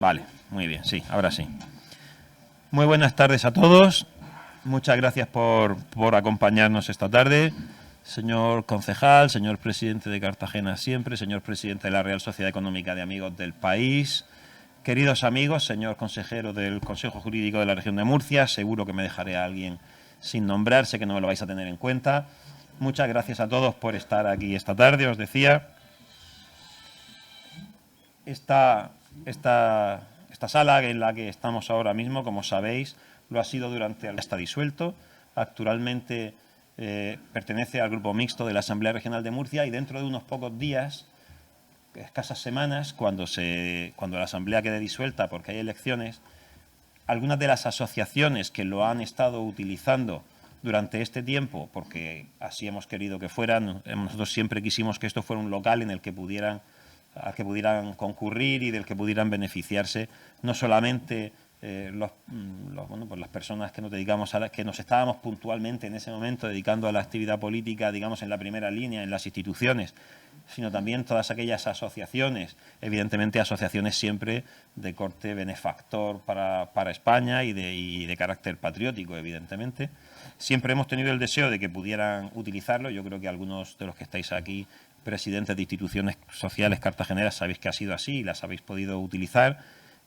Vale, muy bien, sí, ahora sí. Muy buenas tardes a todos. Muchas gracias por acompañarnos esta tarde. Señor concejal, señor presidente de Cartagena siempre, señor presidente de la Real Sociedad Económica de Amigos del País, queridos amigos, señor consejero del Consejo Jurídico de la Región de Murcia, seguro que me dejaré a alguien sin nombrar, sé que no me lo vais a tener en cuenta. Muchas gracias a todos por estar aquí esta tarde, os decía. Esta sala en la que estamos ahora mismo, como sabéis, lo ha sido durante el está disuelto. Actualmente pertenece al grupo mixto de la Asamblea Regional de Murcia y dentro de unos pocos días, escasas semanas, cuando la Asamblea quede disuelta porque hay elecciones, algunas de las asociaciones que lo han estado utilizando durante este tiempo, porque así hemos querido que fueran, nosotros siempre quisimos que esto fuera un local en el que pudieran concurrir y del que pudieran beneficiarse no solamente pues las personas que nos dedicamos que nos estábamos puntualmente en ese momento dedicando a la actividad política, digamos, en la primera línea, en las instituciones, sino también todas aquellas asociaciones, evidentemente asociaciones siempre de corte benefactor para España y de carácter patriótico, evidentemente. Siempre hemos tenido el deseo de que pudieran utilizarlo. Yo creo que algunos de los que estáis aquí, presidentes de instituciones sociales cartageneras, sabéis que ha sido así y las habéis podido utilizar.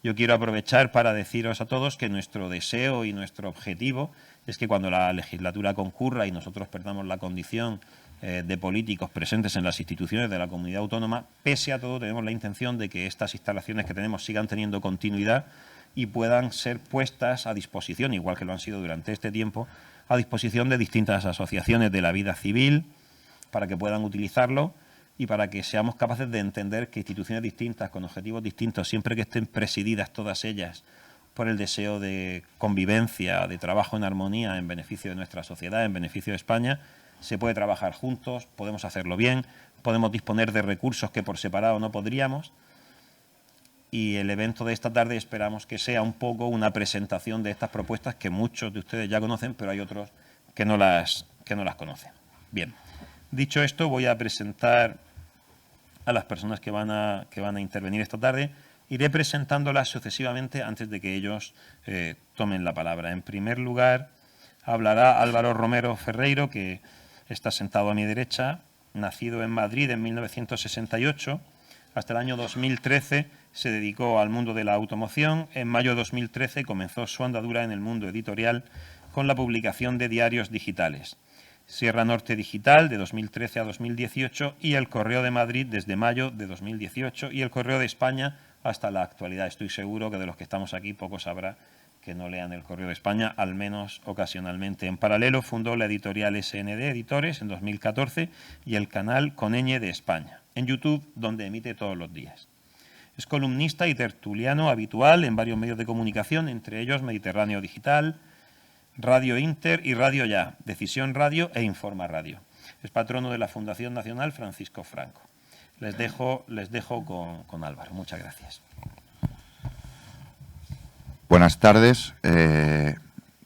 Yo quiero aprovechar para deciros a todos que nuestro deseo y nuestro objetivo es que cuando la legislatura concurra y nosotros perdamos la condición de políticos presentes en las instituciones de la comunidad autónoma, pese a todo tenemos la intención de que estas instalaciones que tenemos sigan teniendo continuidad y puedan ser puestas a disposición, igual que lo han sido durante este tiempo, a disposición de distintas asociaciones de la vida civil para que puedan utilizarlo y para que seamos capaces de entender que instituciones distintas, con objetivos distintos, siempre que estén presididas todas ellas por el deseo de convivencia, de trabajo en armonía en beneficio de nuestra sociedad, en beneficio de España, se puede trabajar juntos, podemos hacerlo bien, podemos disponer de recursos que por separado no podríamos. Y el evento de esta tarde esperamos que sea un poco una presentación de estas propuestas que muchos de ustedes ya conocen, pero hay otros que no las conocen. Bien, dicho esto, voy a presentar a las personas que van a intervenir esta tarde. Iré presentándolas sucesivamente antes de que ellos tomen la palabra. En primer lugar, hablará Álvaro Romero Ferreiro, que está sentado a mi derecha, nacido en Madrid en 1968. Hasta el año 2013 se dedicó al mundo de la automoción. En mayo de 2013 comenzó su andadura en el mundo editorial con la publicación de diarios digitales. Sierra Norte Digital de 2013 a 2018 y El Correo de Madrid desde mayo de 2018 y El Correo de España hasta la actualidad. Estoy seguro que de los que estamos aquí pocos habrá que no lean El Correo de España, al menos ocasionalmente. En paralelo fundó la editorial SND Editores en 2014 y el canal Coneñe de España, en YouTube, donde emite todos los días. Es columnista y tertuliano habitual en varios medios de comunicación, entre ellos Mediterráneo Digital, Radio Inter y Radio Ya, Decisión Radio e Informa Radio. Es patrono de la Fundación Nacional Francisco Franco. Les dejo con Álvaro. Muchas gracias. Buenas tardes.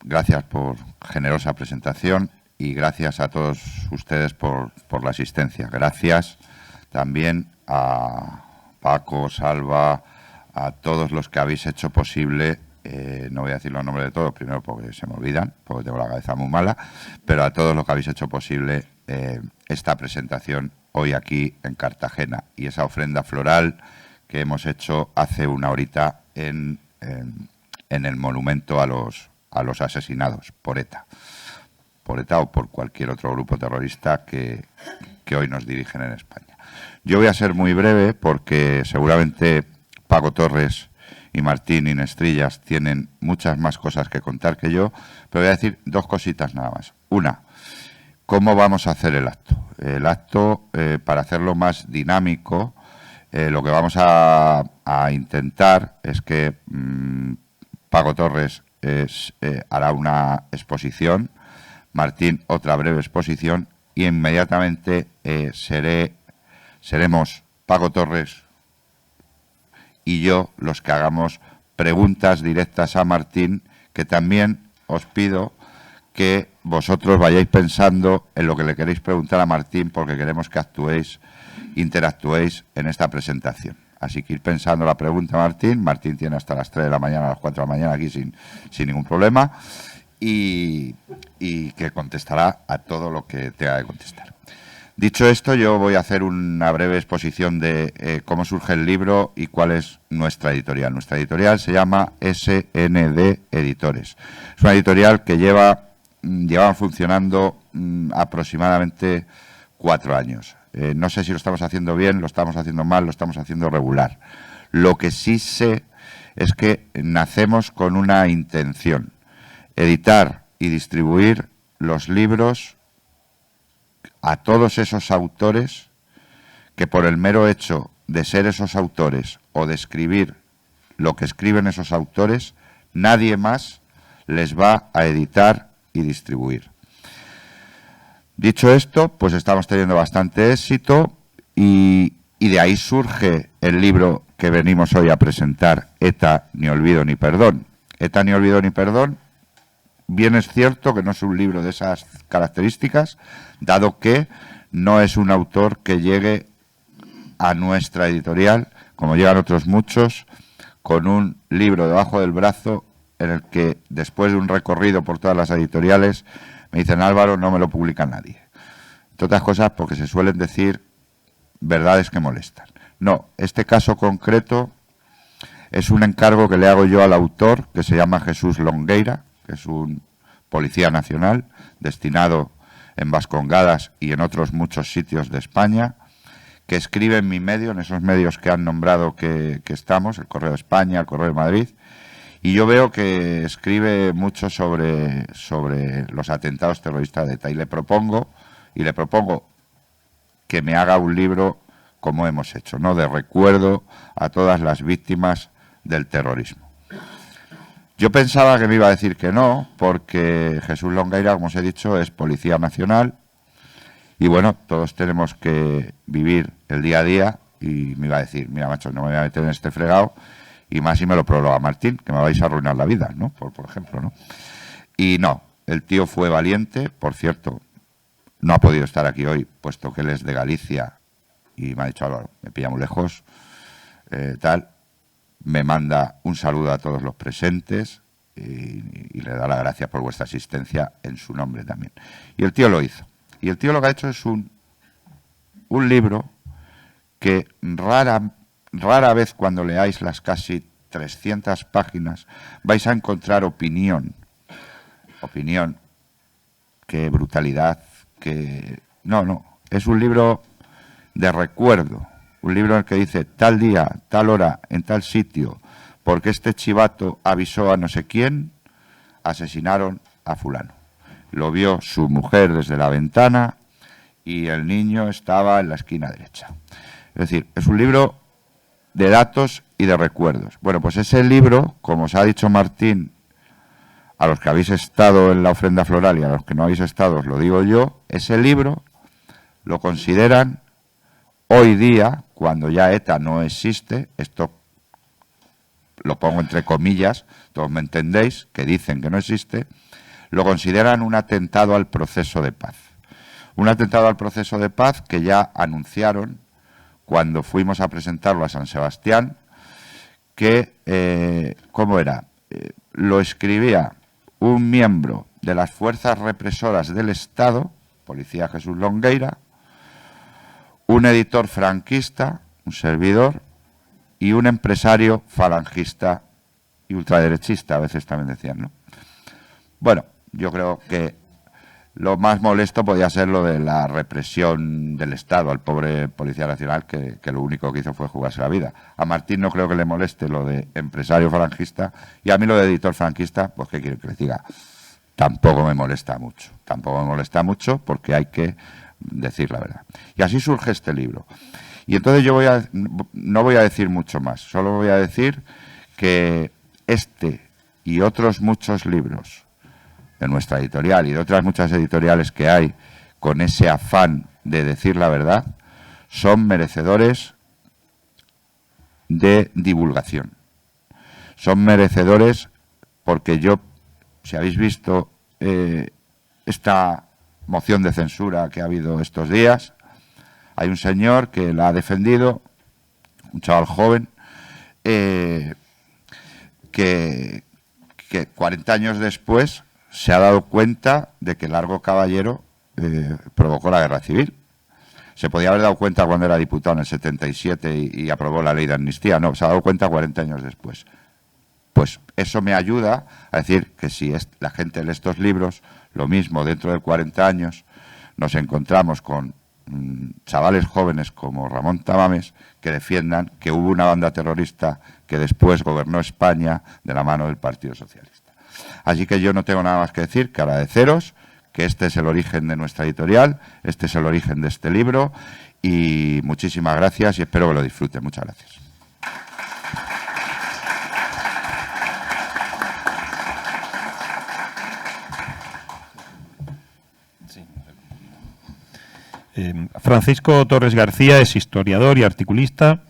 Gracias por generosa presentación y gracias a todos ustedes por la asistencia. Gracias también a Paco, Salva, a todos los que habéis hecho posible. No voy a decir los nombres de todos, primero porque se me olvidan, porque tengo la cabeza muy mala, pero a todos los que habéis hecho posible esta presentación hoy aquí en Cartagena y esa ofrenda floral que hemos hecho hace una horita en el monumento a los asesinados por ETA o por cualquier otro grupo terrorista que hoy nos dirigen en España. Yo voy a ser muy breve porque seguramente Paco Torres y Martín Inestrillas tienen muchas más cosas que contar que yo, pero voy a decir dos cositas nada más. Una, ¿cómo vamos a hacer el acto? El acto, para hacerlo más dinámico, lo que vamos a intentar es que Paco Torres hará una exposición, Martín otra breve exposición y inmediatamente seremos Paco Torres y yo los que hagamos preguntas directas a Martín, que también os pido que vosotros vayáis pensando en lo que le queréis preguntar a Martín, porque queremos que interactuéis en esta presentación. Así que ir pensando la pregunta, Martín. Martín tiene hasta las 3 de la mañana, a las 4 de la mañana aquí sin ningún problema. Y que contestará a todo lo que tenga que contestar. Dicho esto, yo voy a hacer una breve exposición de cómo surge el libro y cuál es nuestra editorial. Nuestra editorial se llama SND Editores. Es una editorial que lleva funcionando aproximadamente 4 años. No sé si lo estamos haciendo bien, lo estamos haciendo mal, lo estamos haciendo regular. Lo que sí sé es que nacemos con una intención: editar y distribuir los libros a todos esos autores que, por el mero hecho de ser esos autores o de escribir lo que escriben esos autores, nadie más les va a editar y distribuir. Dicho esto, pues estamos teniendo bastante éxito y de ahí surge el libro que venimos hoy a presentar, ETA, ni olvido ni perdón. ETA, ni olvido ni perdón. Bien es cierto que no es un libro de esas características, dado que no es un autor que llegue a nuestra editorial, como llegan otros muchos, con un libro debajo del brazo en el que, después de un recorrido por todas las editoriales, me dicen: Álvaro, no me lo publica nadie. Entre otras cosas porque se suelen decir verdades que molestan. No, este caso concreto es un encargo que le hago yo al autor, que se llama Jesús Longueira, que es un policía nacional destinado en Vascongadas y en otros muchos sitios de España, que escribe en mi medio, en esos medios que han nombrado que estamos, el Correo de España, el Correo de Madrid, y yo veo que escribe mucho sobre los atentados terroristas de ETA, y le propongo que me haga un libro como hemos hecho, ¿no?, de recuerdo a todas las víctimas del terrorismo. Yo pensaba que me iba a decir que no, porque Jesús Longueira, como os he dicho, es policía nacional y, bueno, todos tenemos que vivir el día a día, y me iba a decir: mira, macho, no me voy a meter en este fregado, y más si me lo prologa Martín, que me vais a arruinar la vida, ¿no?, por ejemplo, ¿no? Y no, el tío fue valiente. Por cierto, no ha podido estar aquí hoy, puesto que él es de Galicia, y me ha dicho: Álvaro, me pilla muy lejos, me manda un saludo a todos los presentes y le da las gracias por vuestra asistencia en su nombre también. Y el tío lo hizo. Y el tío lo que ha hecho es un libro que rara vez, cuando leáis las casi 300 páginas, vais a encontrar opinión. Opinión, qué brutalidad, que... No, es un libro de recuerdo. Un libro en el que dice: tal día, tal hora, en tal sitio, porque este chivato avisó a no sé quién, asesinaron a fulano. Lo vio su mujer desde la ventana y el niño estaba en la esquina derecha. Es decir, es un libro de datos y de recuerdos. Bueno, pues ese libro, como os ha dicho Martín, a los que habéis estado en la ofrenda floral y a los que no habéis estado, os lo digo yo, ese libro lo consideran hoy día, cuando ya ETA no existe, esto lo pongo entre comillas, todos me entendéis, que dicen que no existe, lo consideran un atentado al proceso de paz. Un atentado al proceso de paz que ya anunciaron cuando fuimos a presentarlo a San Sebastián, que, ¿cómo era? Lo escribía un miembro de las fuerzas represoras del Estado, policía Jesús Longueira, un editor franquista, un servidor, y un empresario falangista y ultraderechista, a veces también decían, ¿no? Bueno, yo creo que lo más molesto podía ser lo de la represión del Estado al pobre policía nacional, que lo único que hizo fue jugarse la vida. A Martín no creo que le moleste lo de empresario falangista, y a mí lo de editor franquista, pues qué quiero que les diga, tampoco me molesta mucho, porque hay que decir la verdad. Y así surge este libro. Y entonces yo no voy a decir mucho más, solo voy a decir que este y otros muchos libros de nuestra editorial y de otras muchas editoriales que hay con ese afán de decir la verdad, son merecedores de divulgación. Son merecedores porque yo, si habéis visto esta moción de censura que ha habido estos días, hay un señor que la ha defendido, un chaval joven, que 40 años después se ha dado cuenta de que Largo Caballero provocó la guerra civil. Se podía haber dado cuenta cuando era diputado en el 77 y aprobó la ley de amnistía. No, se ha dado cuenta 40 años después. Pues eso me ayuda a decir que si la gente lee estos libros, lo mismo dentro de 40 años nos encontramos con chavales jóvenes como Ramón Tamames que defiendan que hubo una banda terrorista que después gobernó España de la mano del Partido Socialista. Así que yo no tengo nada más que decir que agradeceros, que este es el origen de nuestra editorial, este es el origen de este libro y muchísimas gracias y espero que lo disfruten. Muchas gracias. Francisco Torres García es historiador y articulista,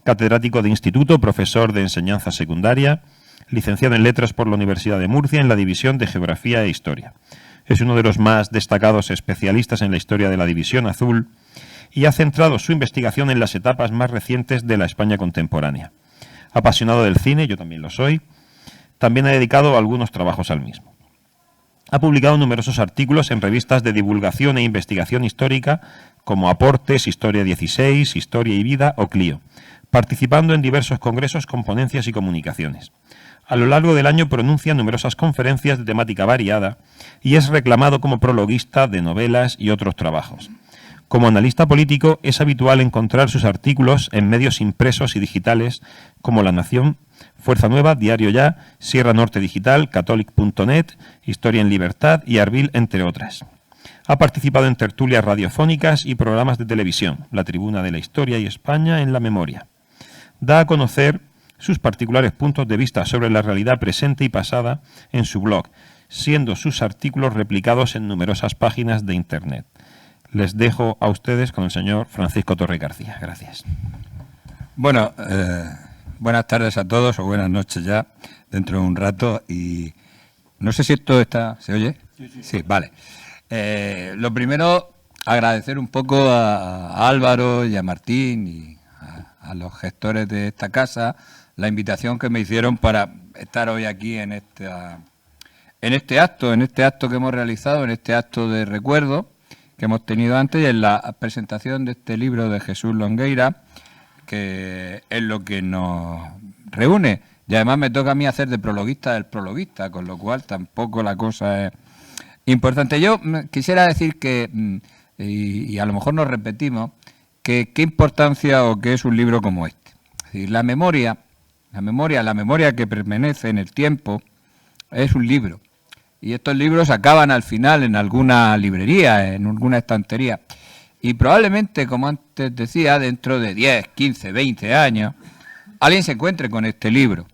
catedrático de instituto, profesor de enseñanza secundaria, licenciado en Letras por la Universidad de Murcia en la División de Geografía e Historia. Es uno de los más destacados especialistas en la historia de la División Azul y ha centrado su investigación en las etapas más recientes de la España contemporánea. Apasionado del cine, yo también lo soy, también ha dedicado algunos trabajos al mismo. Ha publicado numerosos artículos en revistas de divulgación e investigación histórica como Aportes, Historia 16, Historia y Vida o Clio, participando en diversos congresos con ponencias y comunicaciones. A lo largo del año pronuncia numerosas conferencias de temática variada y es reclamado como prologuista de novelas y otros trabajos. Como analista político es habitual encontrar sus artículos en medios impresos y digitales como La Nación, Fuerza Nueva, Diario Ya, Sierra Norte Digital, Catholic.net, Historia en Libertad y Arbil, entre otras. Ha participado en tertulias radiofónicas y programas de televisión, La Tribuna de la Historia y España en la Memoria. Da a conocer sus particulares puntos de vista sobre la realidad presente y pasada en su blog, siendo sus artículos replicados en numerosas páginas de Internet. Les dejo a ustedes con el señor Francisco Torres García. Gracias. Bueno, buenas tardes a todos o buenas noches ya, dentro de un rato. Y no sé si esto está... ¿Se oye? Sí, vale. Lo primero, agradecer un poco a Álvaro y a Martín y a los gestores de esta casa la invitación que me hicieron para estar hoy aquí en este acto que hemos realizado, en este acto de recuerdo que hemos tenido antes y en la presentación de este libro de Jesús Longueira, que es lo que nos reúne. Y además me toca a mí hacer de prologuista del prologuista, con lo cual tampoco la cosa es importante. Yo quisiera decir que, y a lo mejor nos repetimos, que qué importancia o qué es un libro como este. Es decir, la memoria que permanece en el tiempo es un libro. Y estos libros acaban al final en alguna librería, en alguna estantería. Y probablemente, como antes decía, dentro de 10, 15, 20 años, alguien se encuentre con este libro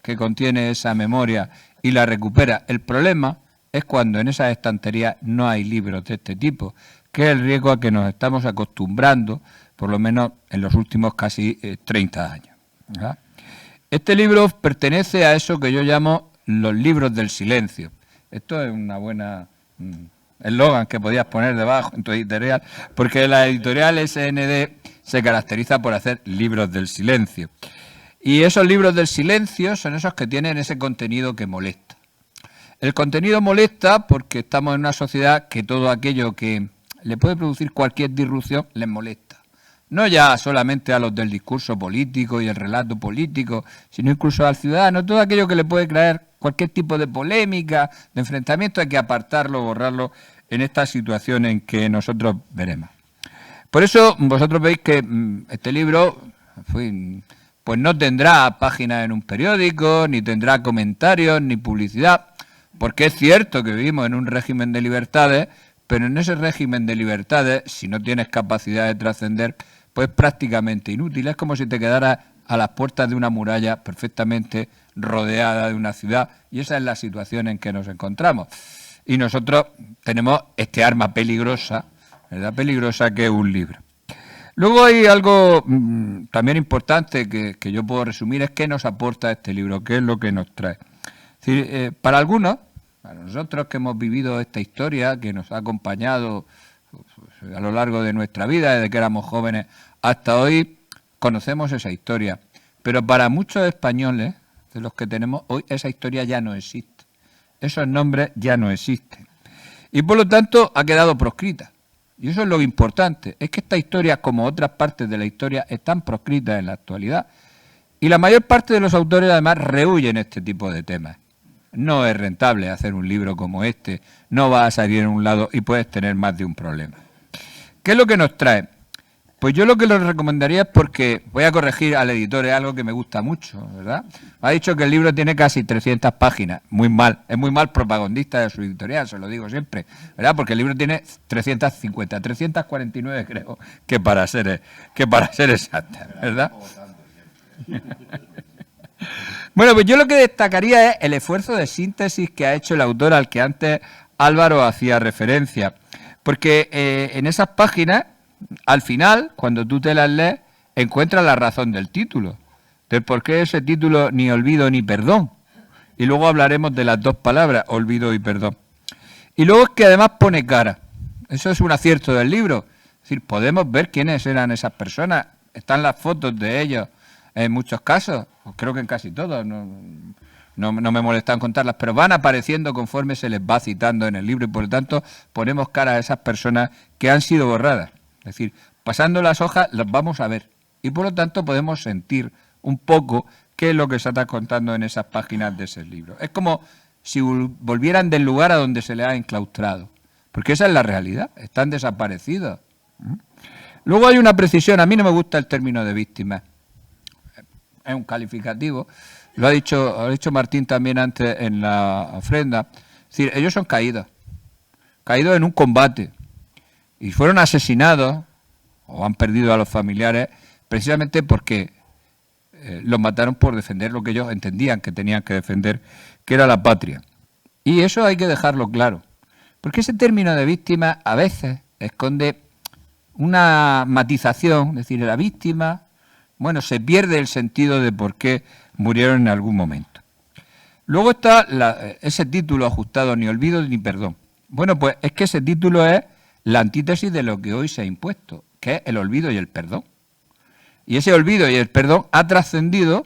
que contiene esa memoria y la recupera. El problema es cuando en esas estanterías no hay libros de este tipo, que es el riesgo a que nos estamos acostumbrando, por lo menos en los últimos casi 30 años. ¿Verdad? Este libro pertenece a eso que yo llamo los libros del silencio. Esto es una buena eslogan que podías poner debajo en tu editorial, porque la editorial SND se caracteriza por hacer libros del silencio. Y esos libros del silencio son esos que tienen ese contenido que molesta. El contenido molesta porque estamos en una sociedad que todo aquello que le puede producir cualquier disrupción les molesta. No ya solamente a los del discurso político y el relato político, sino incluso al ciudadano. Todo aquello que le puede traer cualquier tipo de polémica, de enfrentamiento, hay que apartarlo, borrarlo en esta situación en que nosotros veremos. Por eso vosotros veis que este libro pues no tendrá páginas en un periódico, ni tendrá comentarios, ni publicidad, porque es cierto que vivimos en un régimen de libertades, pero en ese régimen de libertades, si no tienes capacidad de trascender, pues prácticamente inútil. Es como si te quedaras a las puertas de una muralla perfectamente rodeada de una ciudad, y esa es la situación en que nos encontramos. Y nosotros tenemos este arma peligrosa, ¿verdad? Peligrosa, que es un libro. Luego hay algo también importante que yo puedo resumir, es qué nos aporta este libro, qué es lo que nos trae. Es decir, para algunos, para nosotros que hemos vivido esta historia, que nos ha acompañado a lo largo de nuestra vida, desde que éramos jóvenes hasta hoy, conocemos esa historia, pero para muchos españoles, de los que tenemos hoy, esa historia ya no existe. Esos nombres ya no existen. Y por lo tanto ha quedado proscrita. Y eso es lo importante, es que esta historia, como otras partes de la historia, están proscritas en la actualidad. Y la mayor parte de los autores además rehúyen este tipo de temas. No es rentable hacer un libro como este, no va a salir en un lado y puedes tener más de un problema. ¿Qué es lo que nos trae? Pues yo lo que les recomendaría es, porque voy a corregir al editor, es algo que me gusta mucho, ¿verdad? Ha dicho que el libro tiene casi 300 páginas, muy mal, es muy mal propagandista de su editorial, se lo digo siempre, ¿verdad? Porque el libro tiene 350, 349 creo, que para ser exacta, ¿verdad? Bueno, pues yo lo que destacaría es el esfuerzo de síntesis que ha hecho el autor al que antes Álvaro hacía referencia, porque en esas páginas, al final, cuando tú te las lees, encuentras la razón del título, del por qué ese título ni olvido ni perdón. Y luego hablaremos de las dos palabras, olvido y perdón. Y luego es que además pone cara. Eso es un acierto del libro. Es decir, podemos ver quiénes eran esas personas. Están las fotos de ellos en muchos casos, creo que en casi todos. No me molesta en contarlas, pero van apareciendo conforme se les va citando en el libro y por lo tanto ponemos cara a esas personas que han sido borradas. Es decir, pasando las hojas las vamos a ver y por lo tanto podemos sentir un poco qué es lo que se está contando en esas páginas de ese libro. Es como si volvieran del lugar a donde se les ha enclaustrado, porque esa es la realidad, están desaparecidos. Luego hay una precisión, a mí no me gusta el término de víctima, es un calificativo, lo ha dicho Martín también antes en la ofrenda, es decir, ellos son caídos en un combate, y fueron asesinados o han perdido a los familiares precisamente porque los mataron por defender lo que ellos entendían que tenían que defender, que era la patria. Y eso hay que dejarlo claro, porque ese término de víctima a veces esconde una matización, es decir, la víctima, bueno, se pierde el sentido de por qué murieron en algún momento. Luego está ese título ajustado, ni olvido ni perdón. Bueno, pues es que ese título es la antítesis de lo que hoy se ha impuesto, que es el olvido y el perdón. Y ese olvido y el perdón ha trascendido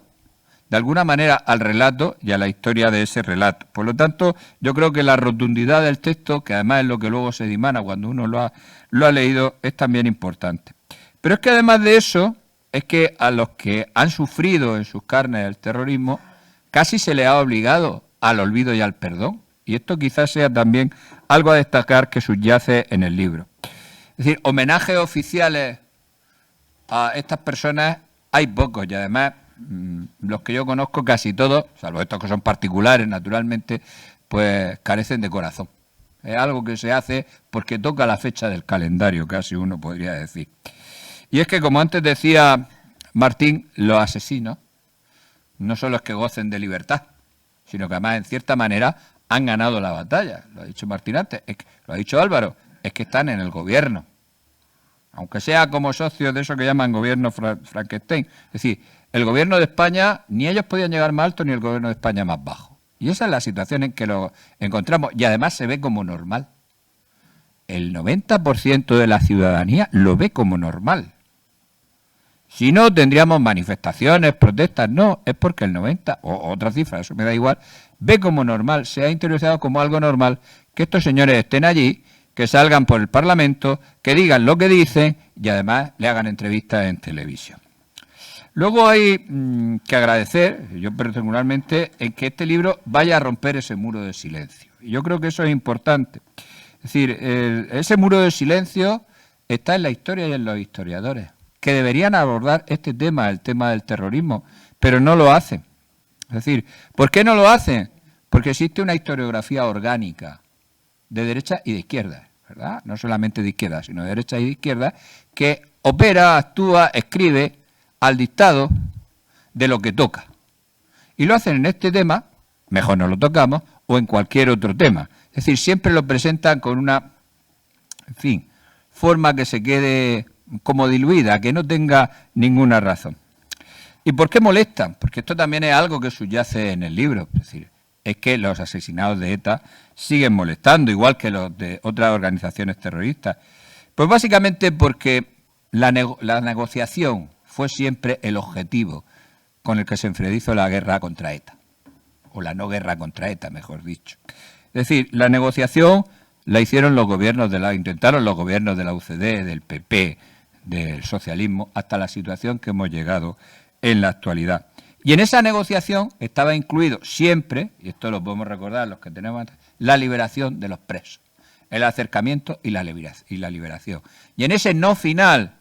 de alguna manera al relato y a la historia de ese relato. Por lo tanto, yo creo que la rotundidad del texto, que además es lo que luego se dimana cuando uno lo ha leído, es también importante. Pero es que además de eso, es que a los que han sufrido en sus carnes el terrorismo, casi se les ha obligado al olvido y al perdón. Y esto quizás sea también algo a destacar que subyace en el libro. Es decir, homenajes oficiales a estas personas hay pocos y además los que yo conozco casi todos, salvo estos que son particulares naturalmente, pues carecen de corazón. Es algo que se hace porque toca la fecha del calendario, casi uno podría decir. Y es que, como antes decía Martín, los asesinos no son los que gocen de libertad, sino que además en cierta manera han ganado la batalla. Lo ha dicho Martín antes, lo ha dicho Álvaro, es que están en el gobierno. Aunque sea como socios de eso que llaman gobierno Frankenstein. Es decir, el gobierno de España, ni ellos podían llegar más alto ni el gobierno de España más bajo. Y esa es la situación en que lo encontramos. Y además se ve como normal. El 90% de la ciudadanía lo ve como normal. Si no, tendríamos manifestaciones, protestas. No, es porque el 90%, o otra cifra, eso me da igual, ve como normal, se ha interiorizado como algo normal que estos señores estén allí, que salgan por el Parlamento, que digan lo que dicen y además le hagan entrevistas en televisión. Luego hay que agradecer, yo particularmente, en que este libro vaya a romper ese muro de silencio. Y yo creo que eso es importante. Es decir, ese muro de silencio está en la historia y en los historiadores, que deberían abordar este tema, el tema del terrorismo, pero no lo hacen. Es decir, ¿por qué no lo hacen? Porque existe una historiografía orgánica de derecha y de izquierda, ¿verdad? No solamente de izquierda, sino de derecha y de izquierda, que opera, actúa, escribe al dictado de lo que toca. Y lo hacen en este tema, mejor no lo tocamos, o en cualquier otro tema. Es decir, siempre lo presentan con una, en fin, forma que se quede como diluida, que no tenga ninguna razón. ¿Y por qué molestan? Porque esto también es algo que subyace en el libro. Es decir, es que los asesinados de ETA siguen molestando, igual que los de otras organizaciones terroristas. Pues básicamente porque la negociación fue siempre el objetivo con el que se hizo la guerra contra ETA, o la no guerra contra ETA, mejor dicho. Es decir, la negociación la hicieron los gobiernos intentaron los gobiernos de la UCD, del PP, del socialismo, hasta la situación que hemos llegado en la actualidad. Y en esa negociación estaba incluido siempre, y esto lo podemos recordar los que tenemos antes, la liberación de los presos, el acercamiento y la liberación. Y en ese no final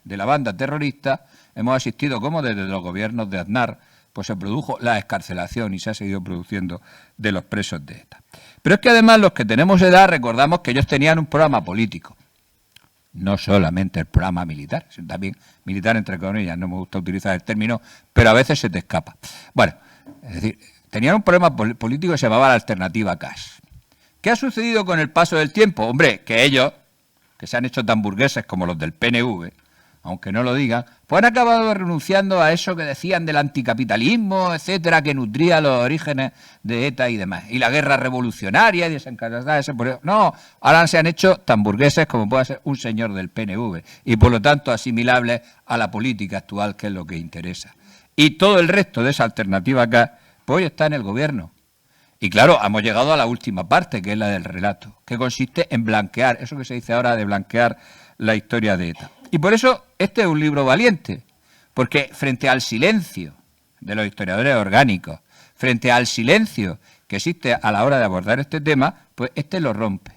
de la banda terrorista hemos asistido como desde los gobiernos de Aznar pues se produjo la excarcelación y se ha seguido produciendo de los presos de ETA. Pero es que además los que tenemos edad recordamos que ellos tenían un programa político. No solamente el programa militar, sino también militar entre comillas, no me gusta utilizar el término, pero a veces se te escapa. Bueno, es decir, tenían un programa político que se llamaba la Alternativa CAS. ¿Qué ha sucedido con el paso del tiempo? Hombre, que ellos, que se han hecho tan burgueses como los del PNV, aunque no lo digan, pues han acabado renunciando a eso que decían del anticapitalismo, etcétera, que nutría los orígenes de ETA y demás. Y la guerra revolucionaria y desencadenada ese por... No, ahora se han hecho tan burgueses como puede ser un señor del PNV y por lo tanto asimilables a la política actual, que es lo que interesa. Y todo el resto de esa alternativa acá, pues hoy está en el gobierno. Y claro, hemos llegado a la última parte, que es la del relato, que consiste en blanquear, eso que se dice ahora de blanquear la historia de ETA. Y por eso este es un libro valiente, porque frente al silencio de los historiadores orgánicos, frente al silencio que existe a la hora de abordar este tema, pues este lo rompe.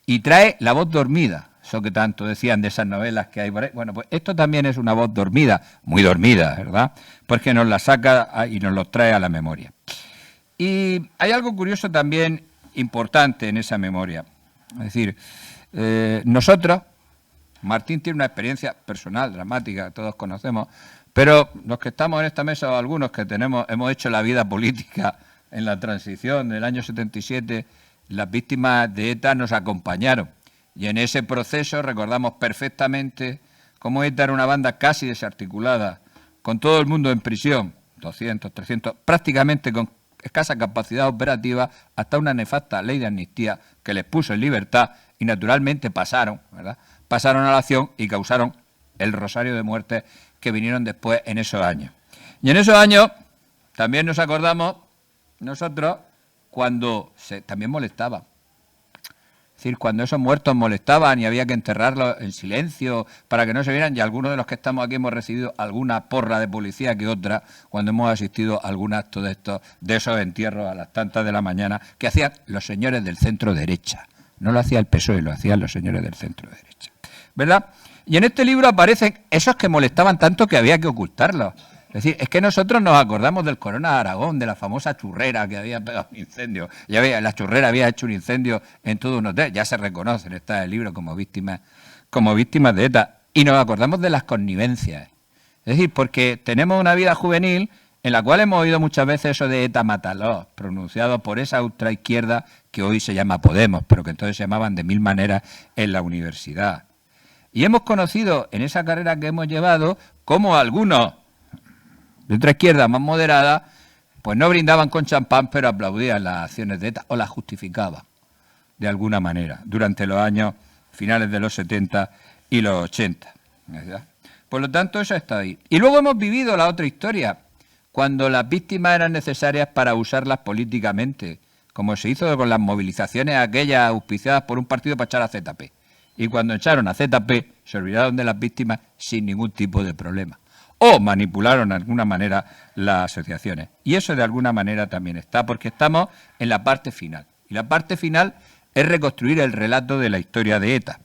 Y trae la voz dormida, eso que tanto decían de esas novelas que hay por ahí. Bueno, pues esto también es una voz dormida, muy dormida, ¿verdad? Porque nos la saca y nos lo trae a la memoria. Y hay algo curioso también importante en esa memoria. Es decir, nosotros... Martín tiene una experiencia personal, dramática, todos conocemos, pero los que estamos en esta mesa o algunos que hemos hecho la vida política en la transición del año 77, las víctimas de ETA nos acompañaron. Y en ese proceso recordamos perfectamente cómo ETA era una banda casi desarticulada, con todo el mundo en prisión, 200, 300, prácticamente con escasa capacidad operativa, hasta una nefasta ley de amnistía que les puso en libertad y naturalmente pasaron, ¿verdad? Pasaron a la acción y causaron el rosario de muertes que vinieron después en esos años. Y en esos años también nos acordamos nosotros cuando también molestaban. Es decir, cuando esos muertos molestaban y había que enterrarlos en silencio para que no se vieran, y algunos de los que estamos aquí hemos recibido alguna porra de policía que otra cuando hemos asistido a algún acto de esos entierros a las tantas de la mañana que hacían los señores del centro derecha. No lo hacía el PSOE, lo hacían los señores del centro derecha, ¿verdad? Y en este libro aparecen esos que molestaban tanto que había que ocultarlos. Es decir, es que nosotros nos acordamos del Corona de Aragón, de la famosa churrera que había pegado un incendio. La churrera había hecho un incendio en todo un hotel. Ya se reconocen, está en el libro, como víctimas de ETA. Y nos acordamos de las connivencias. Es decir, porque tenemos una vida juvenil en la cual hemos oído muchas veces eso de ETA mátalos, pronunciado por esa ultraizquierda que hoy se llama Podemos, pero que entonces se llamaban de mil maneras en la universidad. Y hemos conocido en esa carrera que hemos llevado cómo algunos de otra izquierda más moderada pues no brindaban con champán, pero aplaudían las acciones de ETA o las justificaban de alguna manera durante los años finales de los 70 y los 80. ¿Verdad? Por lo tanto, eso está ahí. Y luego hemos vivido la otra historia, cuando las víctimas eran necesarias para usarlas políticamente, como se hizo con las movilizaciones aquellas auspiciadas por un partido para echar a ZP. Y cuando echaron a ZP, se olvidaron de las víctimas sin ningún tipo de problema. O manipularon de alguna manera las asociaciones. Y eso de alguna manera también está, porque estamos en la parte final. Y la parte final es reconstruir el relato de la historia de ETA.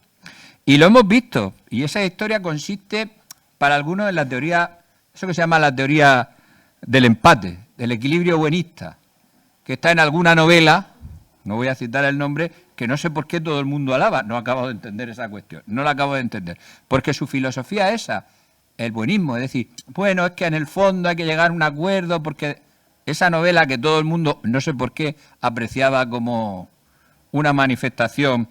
Y lo hemos visto. Y esa historia consiste, para algunos, en la teoría, eso que se llama la teoría del empate, del equilibrio buenista, que está en alguna novela, no voy a citar el nombre, que no sé por qué todo el mundo alaba. No acabo de entender esa cuestión, no la acabo de entender. Porque su filosofía es esa, el buenismo, es decir, bueno, es que en el fondo hay que llegar a un acuerdo, porque esa novela que todo el mundo, no sé por qué, apreciaba como una manifestación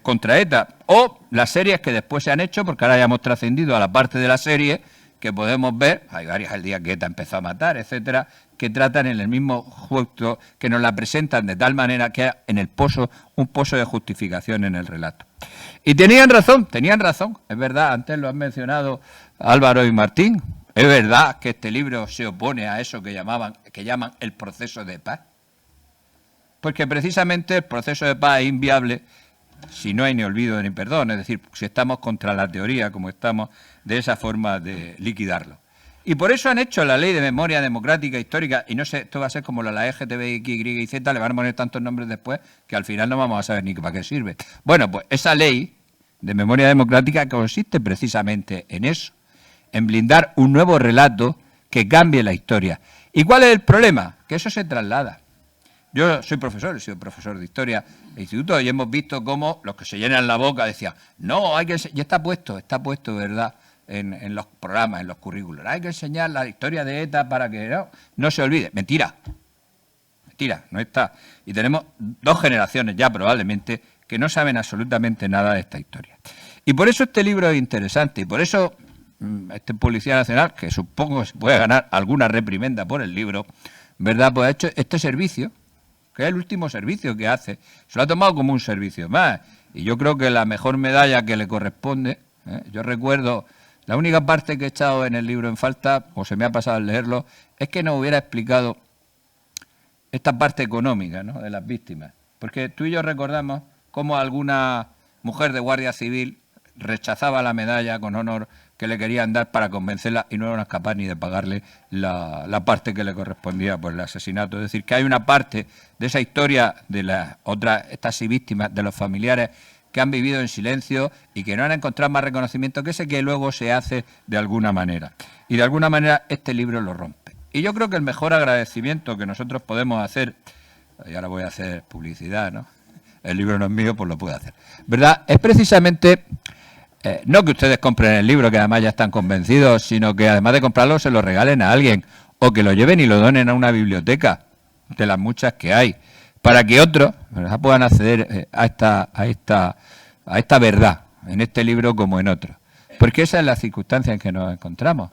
contra ETA, o las series que después se han hecho, porque ahora ya hemos trascendido a la parte de la serie, que podemos ver, hay varias el día que ETA empezó a matar, etcétera, que tratan en el mismo juego, que nos la presentan de tal manera que hay en el pozo, un pozo de justificación en el relato. Y tenían razón, es verdad, antes lo han mencionado Álvaro y Martín, es verdad que este libro se opone a eso que llaman el proceso de paz, porque precisamente el proceso de paz es inviable si no hay ni olvido ni perdón, es decir, si estamos contra la teoría, como estamos, de esa forma de liquidarlo. Y por eso han hecho la ley de memoria democrática histórica, y no sé, esto va a ser como la LGTBI, Y y Z, le van a poner tantos nombres después que al final no vamos a saber ni para qué sirve. Bueno, pues esa ley de memoria democrática consiste precisamente en eso, en blindar un nuevo relato que cambie la historia. ¿Y cuál es el problema? Que eso se traslada. Yo soy profesor, he sido profesor de historia de instituto y hemos visto cómo los que se llenan la boca decían, no, hay que y está puesto, ¿verdad?, en los programas, en los currículos. Hay que enseñar la historia de ETA para que no se olvide. Mentira, no está. Y tenemos 2 generaciones ya probablemente que no saben absolutamente nada de esta historia. Y por eso este libro es interesante y por eso este Policía Nacional, que supongo se puede ganar alguna reprimenda por el libro, ¿verdad?, pues ha hecho este servicio, que es el último servicio que hace. Se lo ha tomado como un servicio más. Y yo creo que la mejor medalla que le corresponde, yo recuerdo, la única parte que he echado en el libro en falta, o se me ha pasado al leerlo, es que nos hubiera explicado esta parte económica, ¿no?, de las víctimas. Porque tú y yo recordamos cómo alguna mujer de Guardia Civil rechazaba la medalla con honor que le querían dar para convencerla y no eran capaces ni de pagarle la parte que le correspondía por el asesinato. Es decir, que hay una parte de esa historia de las otras, estas sí víctimas, de los familiares que han vivido en silencio y que no han encontrado más reconocimiento que ese que luego se hace de alguna manera. Y de alguna manera este libro lo rompe. Y yo creo que el mejor agradecimiento que nosotros podemos hacer, y ahora voy a hacer publicidad, ¿no?, el libro no es mío, pues lo puedo hacer, ¿verdad?, es precisamente no que ustedes compren el libro, que además ya están convencidos, sino que además de comprarlo se lo regalen a alguien o que lo lleven y lo donen a una biblioteca de las muchas que hay, para que otros, ¿verdad?, puedan acceder a esta verdad en este libro como en otros. Porque esa es la circunstancia en que nos encontramos.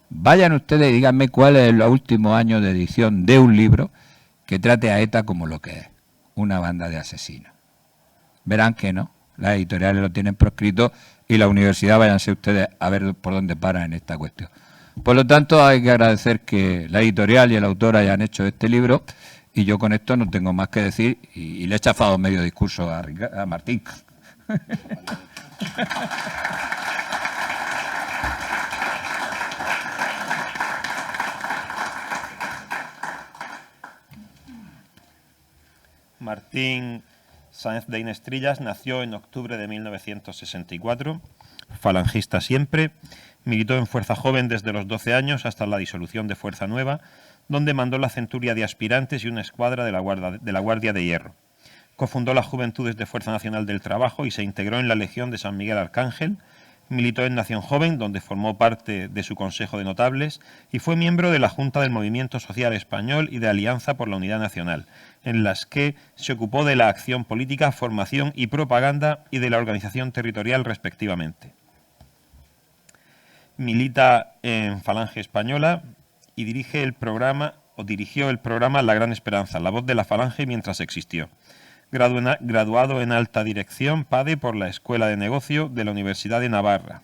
Vayan ustedes y díganme cuál es el último año de edición de un libro que trate a ETA como lo que es, una banda de asesinos. Verán que no, las editoriales lo tienen proscrito y la universidad, váyanse ustedes a ver por dónde paran en esta cuestión. Por lo tanto, hay que agradecer que la editorial y el autor hayan hecho este libro y yo con esto no tengo más que decir y le he chafado medio discurso a Martín. Martín Sáenz de Inestrillas nació en octubre de 1964, falangista siempre, militó en Fuerza Joven desde los 12 años hasta la disolución de Fuerza Nueva, donde mandó la centuria de aspirantes y una escuadra de la Guardia de Hierro. Cofundó las Juventudes de Fuerza Nacional del Trabajo y se integró en la Legión de San Miguel Arcángel. Militó en Nación Joven, donde formó parte de su Consejo de Notables, y fue miembro de la Junta del Movimiento Social Español y de Alianza por la Unidad Nacional, en las que se ocupó de la acción política, formación y propaganda y de la organización territorial respectivamente. Milita en Falange Española y dirigió el programa La Gran Esperanza, la voz de la Falange mientras existió. Graduado en Alta Dirección PADE por la Escuela de Negocio de la Universidad de Navarra.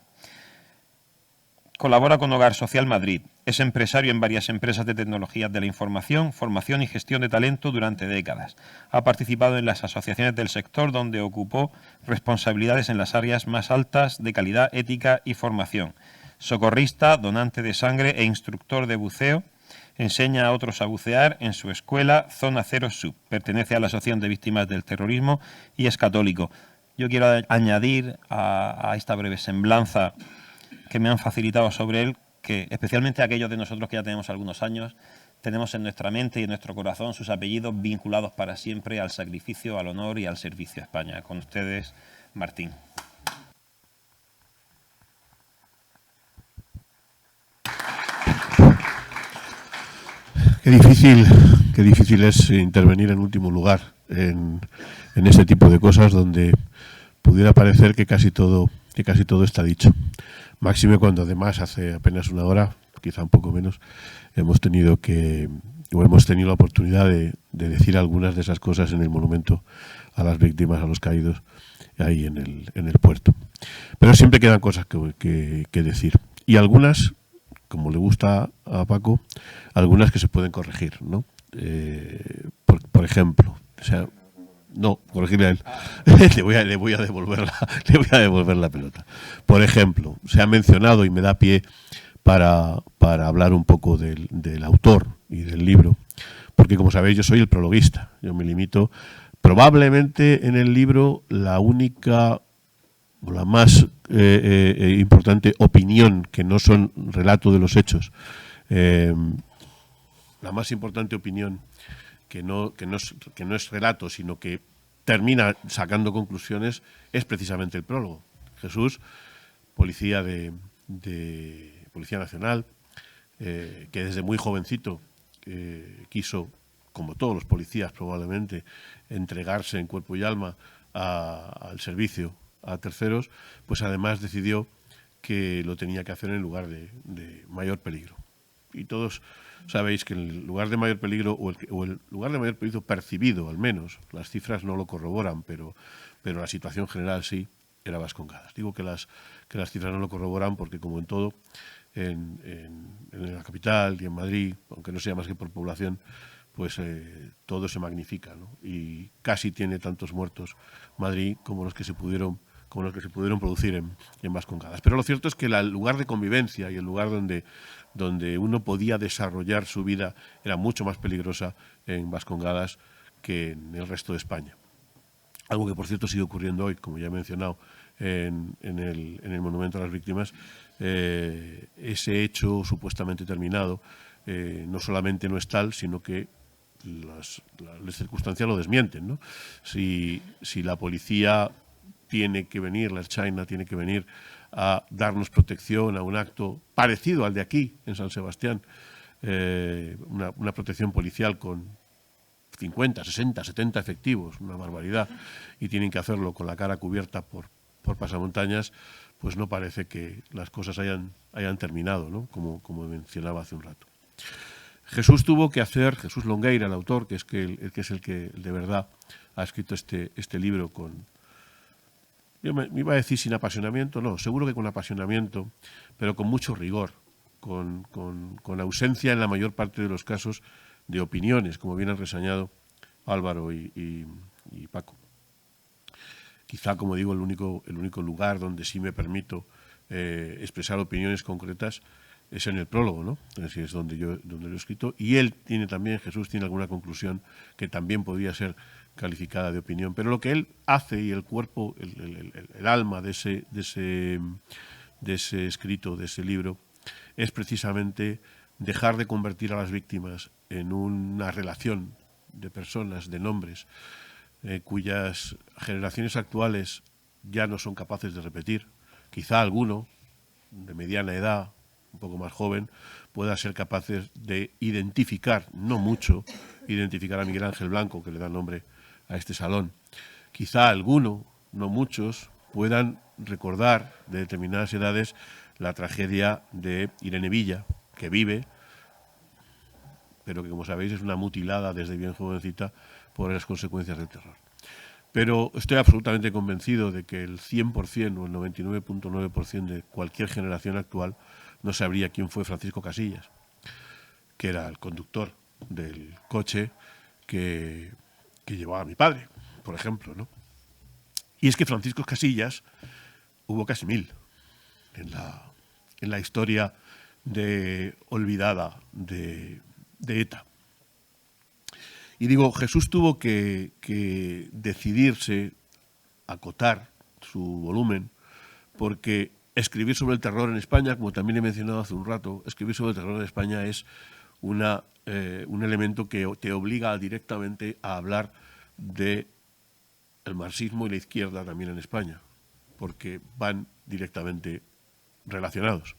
Colabora con Hogar Social Madrid. Es empresario en varias empresas de tecnologías de la información, formación y gestión de talento durante décadas. Ha participado en las asociaciones del sector donde ocupó responsabilidades en las áreas más altas de calidad, ética y formación. Socorrista, donante de sangre e instructor de buceo. Enseña a otros a bucear en su escuela Zona Cero Sub. Pertenece a la Asociación de Víctimas del Terrorismo y es católico. Yo quiero añadir a esta breve semblanza que me han facilitado sobre él, que especialmente aquellos de nosotros que ya tenemos algunos años, tenemos en nuestra mente y en nuestro corazón sus apellidos vinculados para siempre al sacrificio, al honor y al servicio a España. Con ustedes, Martín. Qué difícil es intervenir en último lugar en este tipo de cosas donde pudiera parecer que casi todo que casi todo está dicho. Máxime cuando además hace apenas una hora, quizá un poco menos, hemos tenido la oportunidad de decir algunas de esas cosas en el monumento a las víctimas, a los caídos, ahí en el puerto. Pero siempre quedan cosas que decir. Y algunas, como le gusta a Paco, algunas que se pueden corregir, ¿no? Por ejemplo, o sea, no, corregirle a él. le voy a devolver la pelota. Por ejemplo, se ha mencionado y me da pie para hablar un poco del autor y del libro, porque como sabéis yo soy el prologuista. Yo me limito, probablemente en el libro, la única o la más importante opinión, que no son relato de los hechos, la más importante opinión que no es relato, sino que termina sacando conclusiones, es precisamente el prólogo. Jesús, policía Policía Nacional, que desde muy jovencito quiso, como todos los policías probablemente, entregarse en cuerpo y alma al servicio a terceros, pues además decidió que lo tenía que hacer en lugar de mayor peligro. Y todos sabéis que el lugar de mayor peligro, o el lugar de mayor peligro percibido, al menos, las cifras no lo corroboran, pero la situación general sí, era Vascongadas. Digo que las cifras no lo corroboran porque, como en todo, en la capital y en Madrid, aunque no sea más que por población, pues todo se magnifica, ¿no? Y casi tiene tantos muertos Madrid como los que se pudieron producir en Vascongadas. Pero lo cierto es que el lugar de convivencia y el lugar donde uno podía desarrollar su vida era mucho más peligrosa en Vascongadas que en el resto de España. Algo que, por cierto, sigue ocurriendo hoy, como ya he mencionado, en el Monumento a las Víctimas. Ese hecho supuestamente terminado no solamente no es tal, sino que las circunstancias lo desmienten, ¿no? Si la policía tiene que venir, la Ertzaintza tiene que venir a darnos protección a un acto parecido al de aquí, en San Sebastián, una protección policial con 50, 60, 70 efectivos, una barbaridad, y tienen que hacerlo con la cara cubierta por pasamontañas, pues no parece que las cosas hayan terminado, ¿no? Como mencionaba hace un rato. Jesús Longueira, el autor, que es el que de verdad ha escrito este libro con... Yo me iba a decir sin apasionamiento, no, seguro que con apasionamiento, pero con mucho rigor, con ausencia en la mayor parte de los casos de opiniones, como bien han reseñado Álvaro y Paco. Quizá, como digo, el único lugar donde sí me permito expresar opiniones concretas es en el prólogo, ¿no? Es donde lo he escrito. Y Jesús tiene alguna conclusión que también podría ser calificada de opinión. Pero lo que él hace, y el cuerpo, el alma de ese escrito, de ese libro, es precisamente dejar de convertir a las víctimas en una relación de personas, de nombres, cuyas generaciones actuales ya no son capaces de repetir. Quizá alguno de mediana edad, un poco más joven, pueda ser capaces de identificar, no mucho, identificar a Miguel Ángel Blanco, que le da nombre a este salón. Quizá alguno, no muchos, puedan recordar de determinadas edades la tragedia de Irene Villa, que vive, pero que, como sabéis, es una mutilada desde bien jovencita por las consecuencias del terror. Pero estoy absolutamente convencido de que el 100% o el 99.9% de cualquier generación actual no sabría quién fue Francisco Casillas, que era el conductor del coche que llevaba a mi padre, por ejemplo, ¿no? Y es que Francisco Casillas hubo casi 1000 en la historia olvidada de ETA. Y digo, Jesús tuvo que decidirse, acotar su volumen, porque escribir sobre el terror en España, como también he mencionado hace un rato, escribir sobre el terror en España es un elemento que te obliga directamente a hablar del marxismo y la izquierda también en España, porque van directamente relacionados.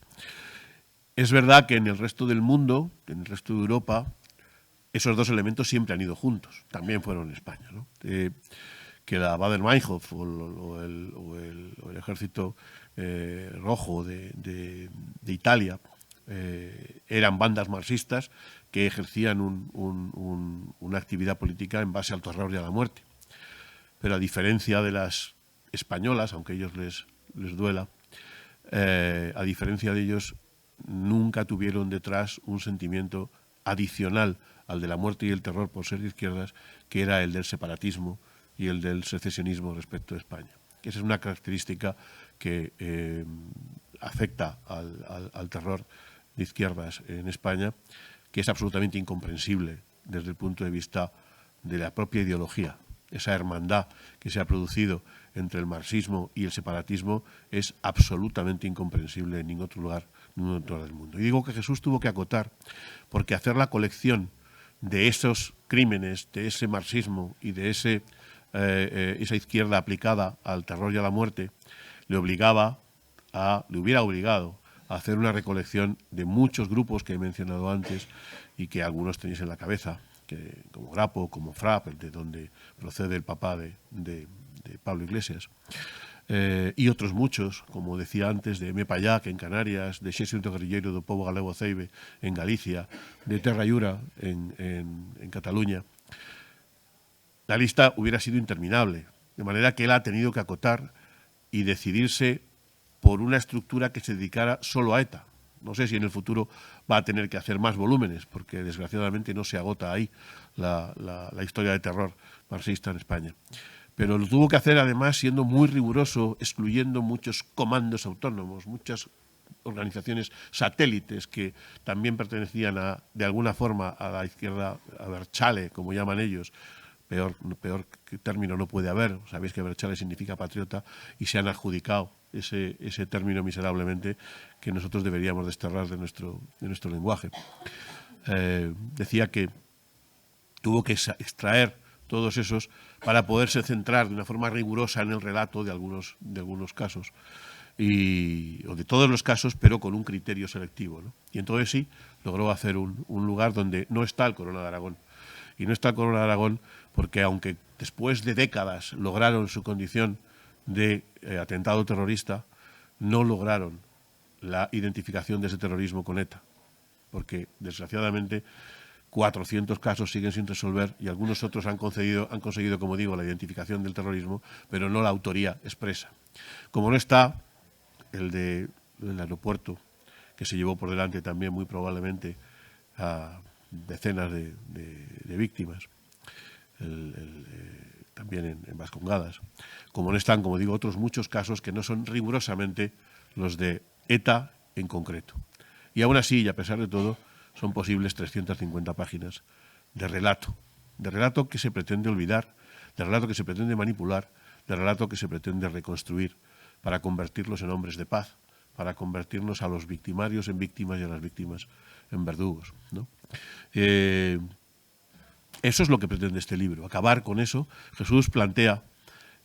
Es verdad que en el resto del mundo, en el resto de Europa, esos dos elementos siempre han ido juntos, también fueron en España, ¿no? que la Baader-Meinhof o el ejército rojo de Italia eran bandas marxistas que ejercían una actividad política en base al terror y a la muerte. Pero a diferencia de las españolas, aunque a ellos les duela, a diferencia de ellos, nunca tuvieron detrás un sentimiento adicional al de la muerte y el terror por ser de izquierdas, que era el del separatismo y el del secesionismo respecto a España. Esa es una característica que afecta al terror de izquierdas en España, que es absolutamente incomprensible desde el punto de vista de la propia ideología. Esa hermandad que se ha producido entre el marxismo y el separatismo es absolutamente incomprensible en ningún otro lugar del mundo. Y digo que Jesús tuvo que acotar, porque hacer la colección de esos crímenes, de ese marxismo y de esa izquierda aplicada al terror y a la muerte, le hubiera obligado a hacer una recolección de muchos grupos que he mencionado antes y que algunos tenéis en la cabeza, como Grapo, como Frapp, de donde procede el papá de Pablo Iglesias, y otros muchos, como decía antes, de M. Payac en Canarias, de Xéxito Guerrilleiro do Pobo Galego Ceibe en Galicia, de Terra Llura en Cataluña. La lista hubiera sido interminable, de manera que él ha tenido que acotar y decidirse por una estructura que se dedicara solo a ETA. No sé si en el futuro va a tener que hacer más volúmenes, porque desgraciadamente no se agota ahí la historia de terror marxista en España. Pero lo tuvo que hacer además siendo muy riguroso, excluyendo muchos comandos autónomos, muchas organizaciones satélites que también pertenecían de alguna forma a la izquierda, a Berchale, como llaman ellos. Peor término no puede haber. Sabéis que Berchale significa patriota y se han adjudicado ese término miserablemente que nosotros deberíamos desterrar de nuestro lenguaje. Decía que tuvo que extraer todos esos para poderse centrar de una forma rigurosa en el relato de algunos casos, o de todos los casos, pero con un criterio selectivo, ¿no? Y entonces sí, logró hacer un lugar donde no está el Corona de Aragón. Y no está el Corona de Aragón porque, aunque después de décadas lograron su condición de atentado terrorista, no lograron la identificación de ese terrorismo con ETA. Porque, desgraciadamente, 400 casos siguen sin resolver y algunos otros han conseguido, como digo, la identificación del terrorismo, pero no la autoría expresa. Como no está el del aeropuerto, que se llevó por delante también muy probablemente a decenas de víctimas, también en Vascongadas. Como no están, como digo, otros muchos casos que no son rigurosamente los de ETA en concreto. Y aún así, y a pesar de todo, son posibles 350 páginas de relato que se pretende olvidar, de relato que se pretende manipular, de relato que se pretende reconstruir para convertirlos en hombres de paz, para convertirnos a los victimarios en víctimas y a las víctimas en verdugos, ¿no? Eso es lo que pretende este libro, acabar con eso. Jesús plantea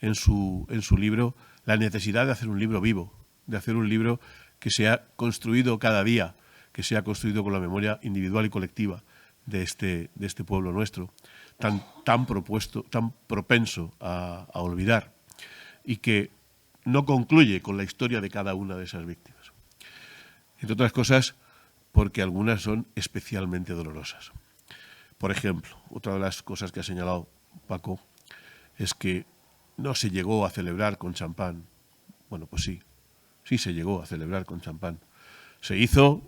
en su libro la necesidad de hacer un libro vivo, de hacer un libro que sea construido cada día, que sea construido con la memoria individual y colectiva de este pueblo nuestro, tan propenso a olvidar, y que no concluye con la historia de cada una de esas víctimas. Entre otras cosas, porque algunas son especialmente dolorosas. Por ejemplo, otra de las cosas que ha señalado Paco es que no se llegó a celebrar con champán. Bueno, pues sí se llegó a celebrar con champán. Se hizo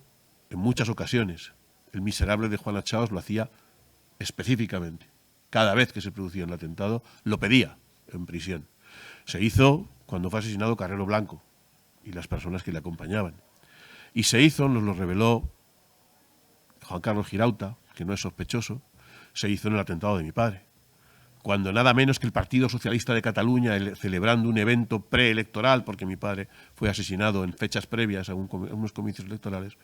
en muchas ocasiones. El miserable de Juan Achaos lo hacía específicamente. Cada vez que se producía un atentado, lo pedía en prisión. Se hizo cuando fue asesinado Carrero Blanco y las personas que le acompañaban. Y se hizo, nos lo reveló Juan Carlos Girauta, que no es sospechoso, se hizo en el atentado de mi padre. Cuando nada menos que el Partido Socialista de Cataluña, celebrando un evento preelectoral, porque mi padre fue asesinado en fechas previas a unos comicios electorales,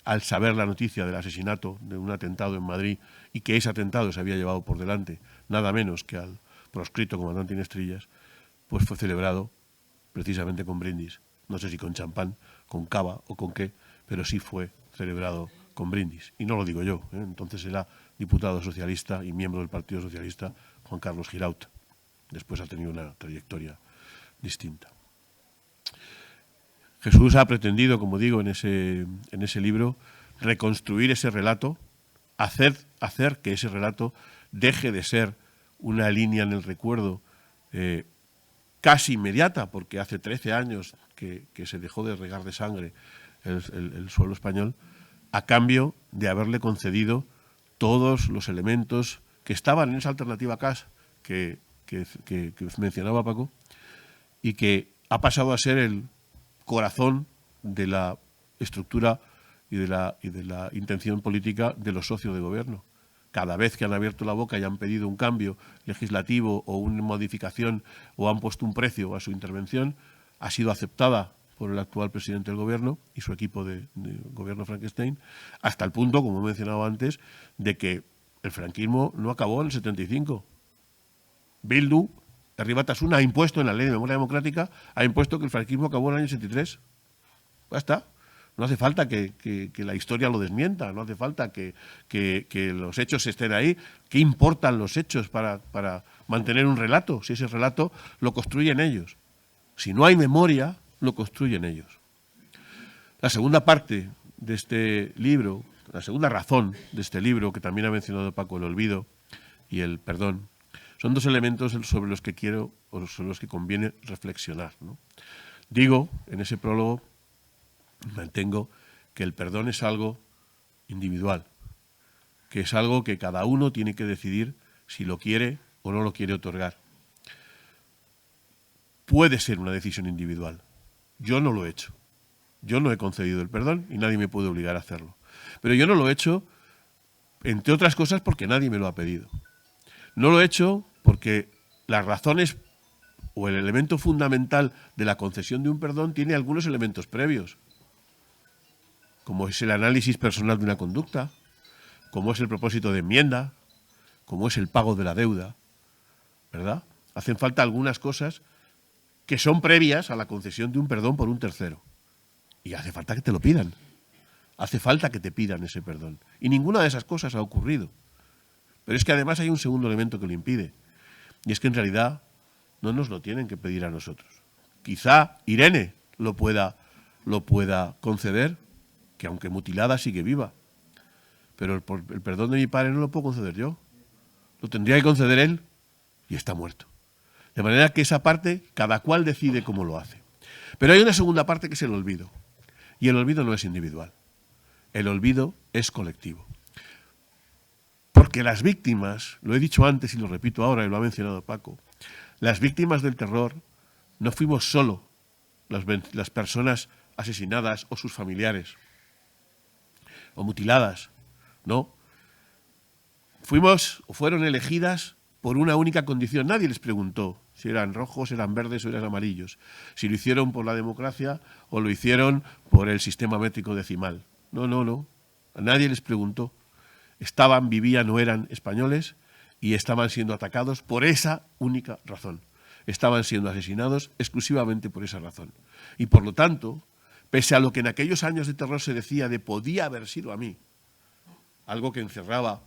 al saber la noticia del asesinato de un atentado en Madrid y que ese atentado se había llevado por delante nada menos que al proscrito comandante Inestrillas, pues fue celebrado precisamente con brindis. No sé si con champán, con cava o con qué, pero sí fue celebrado con brindis. Y no lo digo yo, ¿eh? Entonces era diputado socialista y miembro del Partido Socialista Juan Carlos Girauta. Después ha tenido una trayectoria distinta. Jesús ha pretendido, como digo, en ese libro, reconstruir ese relato, hacer que ese relato deje de ser una línea en el recuerdo casi inmediata, porque hace 13 años que se dejó de regar de sangre el suelo español, a cambio de haberle concedido todos los elementos que estaban en esa alternativa CAS que mencionaba Paco, y que ha pasado a ser el corazón de la estructura y de la intención política de los socios de gobierno. Cada vez que han abierto la boca y han pedido un cambio legislativo o una modificación o han puesto un precio a su intervención, ha sido aceptada por el actual presidente del gobierno y su equipo de gobierno Frankenstein, hasta el punto, como he mencionado antes, de que el franquismo no acabó en el 75. Bildu, Herri-Batasuna, ha impuesto en la Ley de Memoria Democrática, ha impuesto que el franquismo acabó en el año 73. Ya está. No hace falta que la historia lo desmienta, no hace falta que los hechos estén ahí. ¿Qué importan los hechos para mantener un relato? Si ese relato lo construyen ellos. Si no hay memoria, lo construyen ellos. La segunda parte de este libro, la segunda razón de este libro, que también ha mencionado Paco, el olvido y el perdón, son dos elementos sobre los que quiero o sobre los que conviene reflexionar, ¿no? Digo, en ese prólogo, mantengo que el perdón es algo individual, que es algo que cada uno tiene que decidir si lo quiere o no lo quiere otorgar. Puede ser una decisión individual. Yo no lo he hecho. Yo no he concedido el perdón y nadie me puede obligar a hacerlo. Pero yo no lo he hecho, entre otras cosas, porque nadie me lo ha pedido. No lo he hecho porque las razones o el elemento fundamental de la concesión de un perdón tiene algunos elementos previos, como es el análisis personal de una conducta, como es el propósito de enmienda, como es el pago de la deuda, ¿verdad? Hacen falta algunas cosas que son previas a la concesión de un perdón por un tercero. Y hace falta que te lo pidan. Hace falta que te pidan ese perdón. Y ninguna de esas cosas ha ocurrido. Pero es que además hay un segundo elemento que lo impide. Y es que en realidad no nos lo tienen que pedir a nosotros. Quizá Irene lo pueda conceder, que aunque mutilada sigue viva. Pero el perdón de mi padre no lo puedo conceder yo. Lo tendría que conceder él y está muerto. De manera que esa parte, cada cual decide cómo lo hace. Pero hay una segunda parte que es el olvido. Y el olvido no es individual. El olvido es colectivo. Porque las víctimas, lo he dicho antes y lo repito ahora y lo ha mencionado Paco, las víctimas del terror no fuimos solo las personas asesinadas o sus familiares o mutiladas, no. Fueron elegidas por una única condición. Nadie les preguntó si eran rojos, eran verdes o eran amarillos, si lo hicieron por la democracia o lo hicieron por el sistema métrico decimal. No. A nadie les preguntó. Vivían o eran españoles y estaban siendo atacados por esa única razón. Estaban siendo asesinados exclusivamente por esa razón. Y por lo tanto, pese a lo que en aquellos años de terror se decía de podía haber sido a mí, algo que encerraba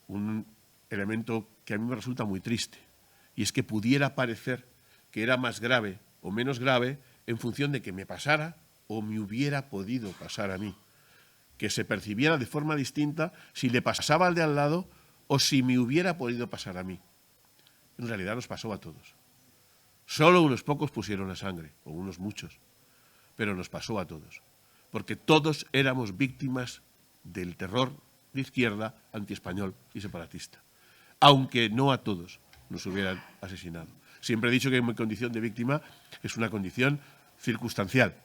un elemento que a mí me resulta muy triste, y es que pudiera parecer que era más grave o menos grave en función de que me pasara o me hubiera podido pasar a mí, que se percibiera de forma distinta si le pasaba al de al lado o si me hubiera podido pasar a mí. En realidad nos pasó a todos. Solo unos pocos pusieron la sangre, o unos muchos, pero nos pasó a todos, porque todos éramos víctimas del terror de izquierda, antiespañol y separatista, aunque no a todos nos hubieran asesinado. Siempre he dicho que mi condición de víctima es una condición circunstancial,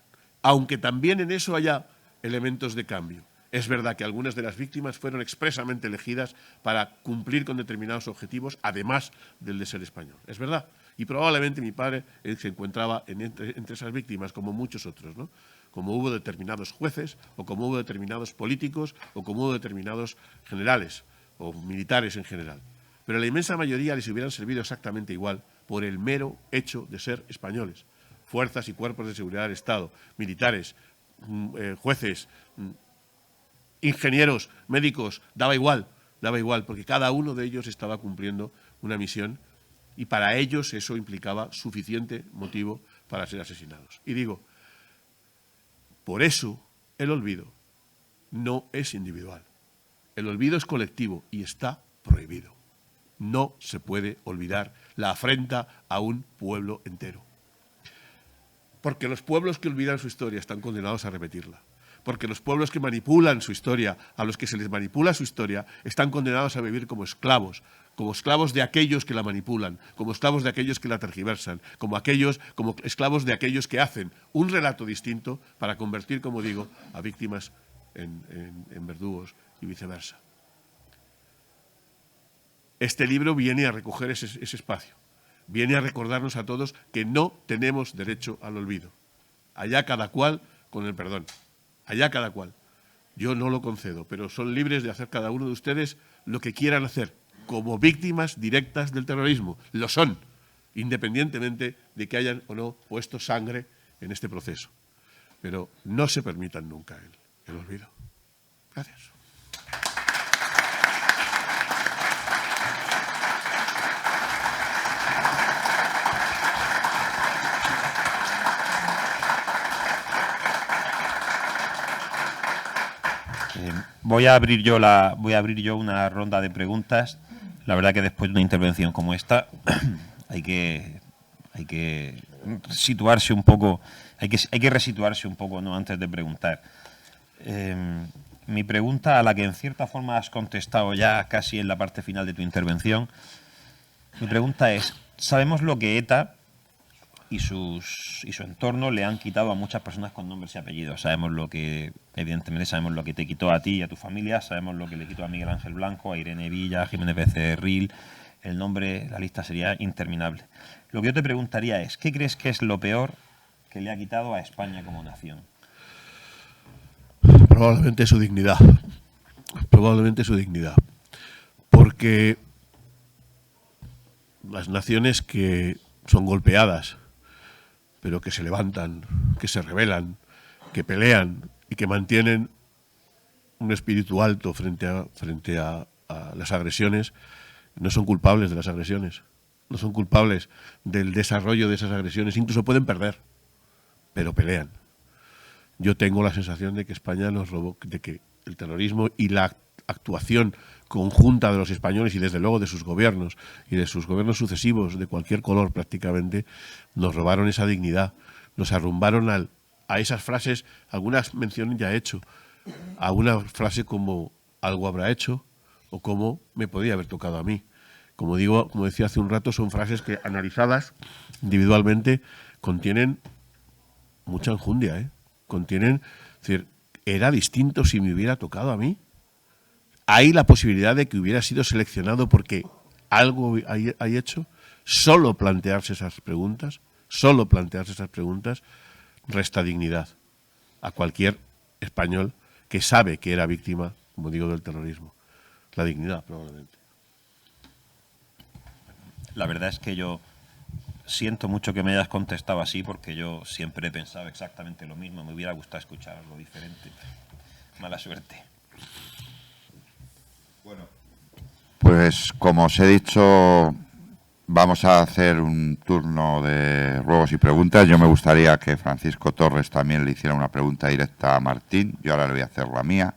aunque también en eso haya elementos de cambio. Es verdad que algunas de las víctimas fueron expresamente elegidas para cumplir con determinados objetivos, además del de ser español. Es verdad. Y probablemente mi padre se encontraba entre esas víctimas, como muchos otros, ¿no? Como hubo determinados jueces, o como hubo determinados políticos, o como hubo determinados generales, o militares en general. Pero a la inmensa mayoría les hubieran servido exactamente igual por el mero hecho de ser españoles. Fuerzas y cuerpos de seguridad del Estado, militares, jueces, ingenieros, médicos, daba igual, porque cada uno de ellos estaba cumpliendo una misión Y para ellos eso implicaba suficiente motivo para ser asesinados. Y digo, por eso el olvido no es individual. El olvido es colectivo y está prohibido. No se puede olvidar la afrenta a un pueblo entero. Porque los pueblos que olvidan su historia están condenados a repetirla. Porque los pueblos que manipulan su historia, a los que se les manipula su historia, están condenados a vivir como esclavos de aquellos que la manipulan, como esclavos de aquellos que la tergiversan, como esclavos de aquellos que hacen un relato distinto para convertir, como digo, a víctimas en verdugos y viceversa. Este libro viene a recoger ese espacio, viene a recordarnos a todos que no tenemos derecho al olvido. Allá cada cual con el perdón, allá cada cual. Yo no lo concedo, pero son libres de hacer cada uno de ustedes lo que quieran hacer, como víctimas directas del terrorismo. Lo son, independientemente de que hayan o no puesto sangre en este proceso. Pero no se permitan nunca el olvido. Gracias. Voy a abrir yo una ronda de preguntas. La verdad que después de una intervención como esta hay que situarse un poco, hay que resituarse un poco, ¿no?, antes de preguntar. Mi pregunta, a la que en cierta forma has contestado ya casi en la parte final de tu intervención, mi pregunta es: sabemos lo que ETA y su entorno le han quitado a muchas personas con nombres y apellidos. Sabemos lo que, evidentemente, sabemos lo que te quitó a ti y a tu familia, sabemos lo que le quitó a Miguel Ángel Blanco, a Irene Villa, a Jiménez Becerril. El nombre, la lista sería interminable. Lo que yo te preguntaría es: ¿qué crees que es lo peor que le ha quitado a España como nación? Probablemente su dignidad. Probablemente su dignidad. Porque las naciones que son golpeadas, pero que se levantan, que se rebelan, que pelean y que mantienen un espíritu alto frente a las agresiones, no son culpables de las agresiones, no son culpables del desarrollo de esas agresiones, incluso pueden perder, pero pelean. Yo tengo la sensación de que España nos robó, de que el terrorismo y la actuación conjunta de los españoles y desde luego de sus gobiernos y de sus gobiernos sucesivos de cualquier color prácticamente, nos robaron esa dignidad, nos arrumbaron a esas frases, algunas menciones ya he hecho, a una frase como algo habrá hecho o como me podía haber tocado a mí. Como decía hace un rato, son frases que analizadas individualmente contienen mucha enjundia, contienen, es decir, era distinto si me hubiera tocado a mí. Hay la posibilidad de que hubiera sido seleccionado porque algo hay hecho. Solo plantearse esas preguntas resta dignidad a cualquier español que sabe que era víctima, como digo, del terrorismo. La dignidad, probablemente. La verdad es que yo siento mucho que me hayas contestado así, porque yo siempre he pensado exactamente lo mismo. Me hubiera gustado escuchar algo diferente. Mala suerte. Bueno, pues como os he dicho, vamos a hacer un turno de ruegos y preguntas. Yo me gustaría que Francisco Torres también le hiciera una pregunta directa a Martín. Yo ahora le voy a hacer la mía,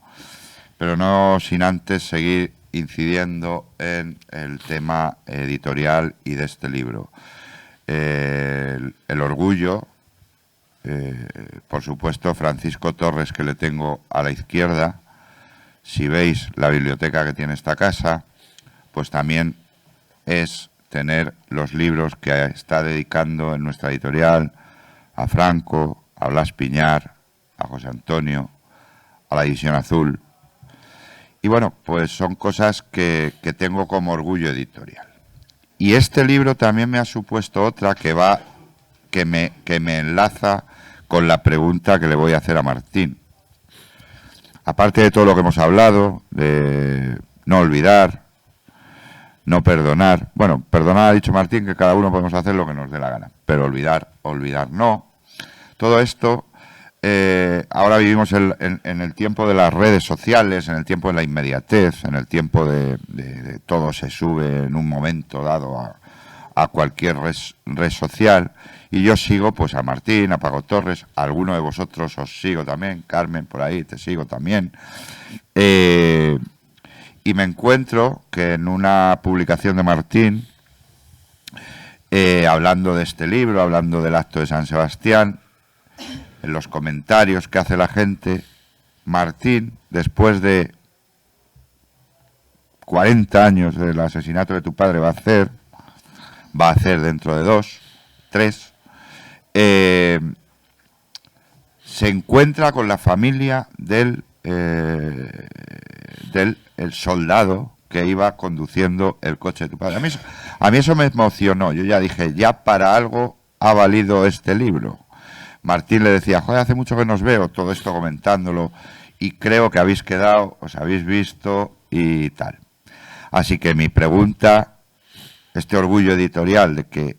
pero no sin antes seguir incidiendo en el tema editorial y de este libro. El orgullo, por supuesto, Francisco Torres, que le tengo a la izquierda. Si veis la biblioteca que tiene esta casa, pues también es tener los libros que está dedicando en nuestra editorial a Franco, a Blas Piñar, a José Antonio, a la División Azul. Y bueno, pues son cosas que tengo como orgullo editorial. Y este libro también me ha supuesto otra que me enlaza con la pregunta que le voy a hacer a Martín. Aparte de todo lo que hemos hablado, de no olvidar, no perdonar. Bueno, perdonar, ha dicho Martín, que cada uno podemos hacer lo que nos dé la gana, pero olvidar no. Todo esto, ahora vivimos en el tiempo de las redes sociales, en el tiempo de la inmediatez, en el tiempo de todo se sube en un momento dado a cualquier red social, y yo sigo pues a Martín, a Paco Torres, a alguno de vosotros os sigo también, Carmen, por ahí te sigo también, y me encuentro que en una publicación de Martín, hablando de este libro, hablando del acto de San Sebastián, en los comentarios que hace la gente, Martín, después de 40 años del asesinato de tu padre, va a hacer dentro de 2, 3, se encuentra con la familia del el soldado que iba conduciendo el coche de tu padre. A mí eso me emocionó. Yo ya dije, ya para algo ha valido este libro. Martín le decía, joder, hace mucho que nos veo, todo esto comentándolo, y creo que habéis quedado, os habéis visto y tal. Así que mi pregunta, este orgullo editorial de que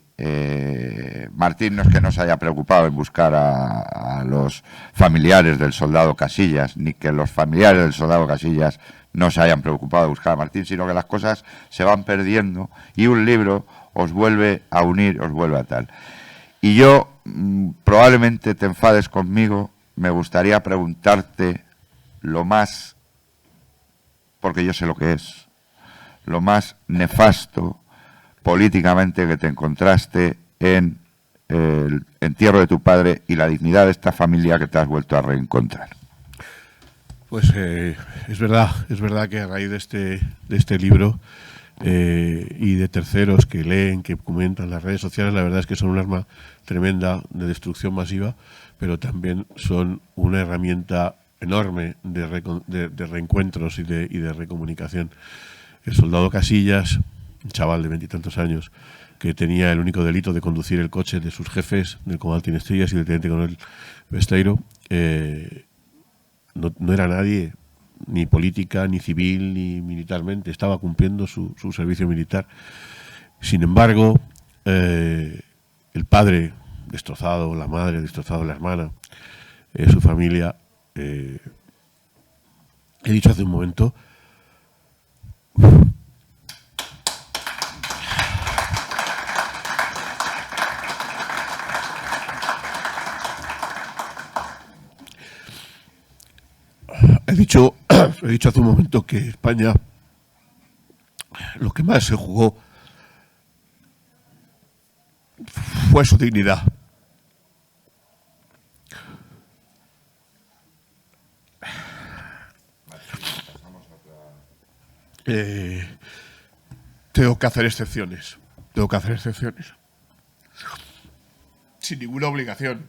Martín no es que no se haya preocupado en buscar a los familiares del soldado Casillas, ni que los familiares del soldado Casillas no se hayan preocupado de buscar a Martín, sino que las cosas se van perdiendo y un libro os vuelve a unir, os vuelve a tal. Y yo, probablemente te enfades conmigo, me gustaría preguntarte lo más, porque yo sé lo que es, lo más nefasto políticamente que te encontraste en el entierro de tu padre y la dignidad de esta familia que te has vuelto a reencontrar. Pues es verdad que a raíz de este libro y de terceros que leen, que comentan las redes sociales, la verdad es que son un arma tremenda de destrucción masiva, pero también son una herramienta enorme de reencuentros y de recomunicación. El soldado Casillas, un chaval de 20 y tantos años, que tenía el único delito de conducir el coche de sus jefes, del comandante Estrellas y del teniente coronel Besteiro, no era nadie, ni política, ni civil, ni militarmente, estaba cumpliendo su servicio militar. Sin embargo, el padre destrozado, la madre destrozada, la hermana, su familia, he dicho hace un momento, he dicho hace un momento que España lo que más se jugó fue su dignidad. Tengo que hacer excepciones. Sin ninguna obligación.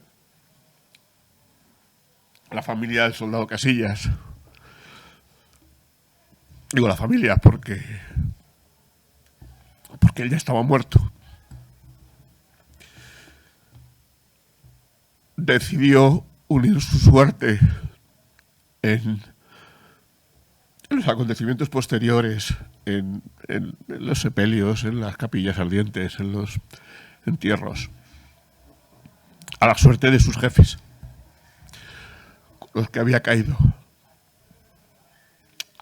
La familia del soldado Casillas. Digo la familia porque él ya estaba muerto. Decidió unir su suerte en los acontecimientos posteriores, en los sepelios, en las capillas ardientes, en los entierros, a la suerte de sus jefes, con los que había caído.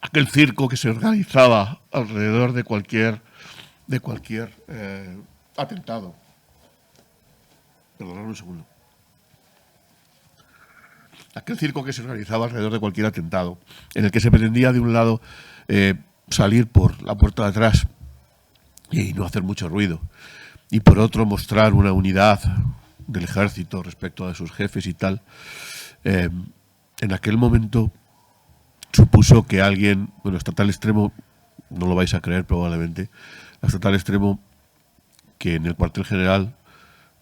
Aquel circo que se organizaba alrededor de cualquier atentado. Perdonadme un segundo. Aquel circo que se organizaba alrededor de cualquier atentado, en el que se pretendía de un lado salir por la puerta de atrás y no hacer mucho ruido, y por otro mostrar una unidad del ejército respecto a sus jefes y tal, en aquel momento supuso que alguien, bueno, hasta tal extremo, no lo vais a creer probablemente, hasta tal extremo que en el cuartel general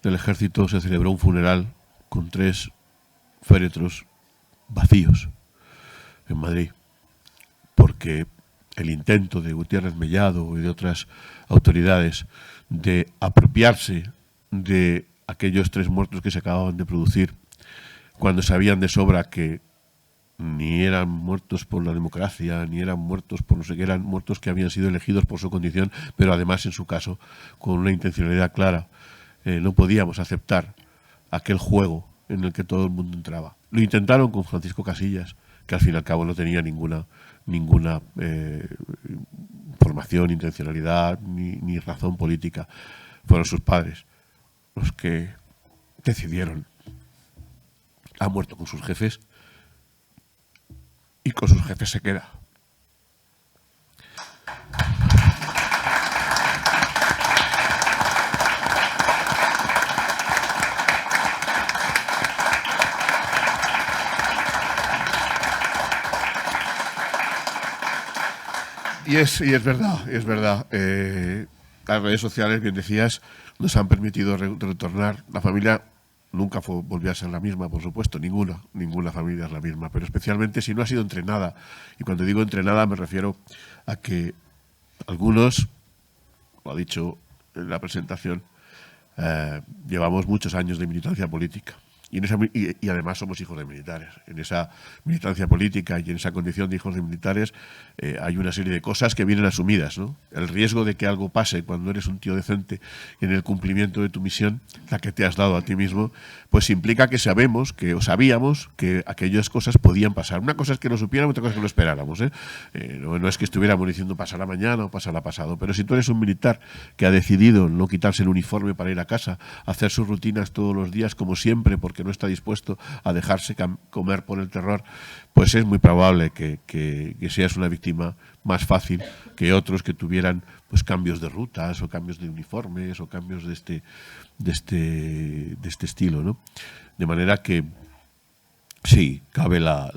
del ejército se celebró un funeral con 3 féretros vacíos en Madrid, porque el intento de Gutiérrez Mellado y de otras autoridades de apropiarse de aquellos 3 muertos que se acababan de producir, cuando sabían de sobra que ni eran muertos por la democracia, ni eran muertos por no sé qué, eran muertos que habían sido elegidos por su condición, pero además en su caso con una intencionalidad clara. No podíamos aceptar aquel juego en el que todo el mundo entraba. Lo intentaron con Francisco Casillas, que al fin y al cabo no tenía ninguna formación, intencionalidad ni razón política. fueron sus padres los que decidieron. Ha muerto con sus jefes y con sus jefes se queda. Y es verdad. Las redes sociales, bien decías, nos han permitido retornar. La familia nunca volvió a ser la misma, por supuesto, ninguna familia es la misma, pero especialmente si no ha sido entrenada. Y cuando digo entrenada me refiero a que algunos, lo ha dicho en la presentación, llevamos muchos años de militancia política. Y además somos hijos de militares. En esa militancia política y en esa condición de hijos de militares hay una serie de cosas que vienen asumidas, ¿no? El riesgo de que algo pase cuando eres un tío decente en el cumplimiento de tu misión, la que te has dado a ti mismo, pues implica que sabíamos que aquellas cosas podían pasar. Una cosa es que lo supiéramos, otra cosa es que lo esperáramos, ¿eh? No es que estuviéramos diciendo pasará mañana o pasará pasado, pero si tú eres un militar que ha decidido no quitarse el uniforme para ir a casa, hacer sus rutinas todos los días como siempre, porque no está dispuesto a dejarse comer por el terror, pues es muy probable que seas una víctima más fácil que otros que tuvieran pues cambios de rutas o cambios de uniformes o cambios de este estilo, ¿no? De manera que sí, cabe la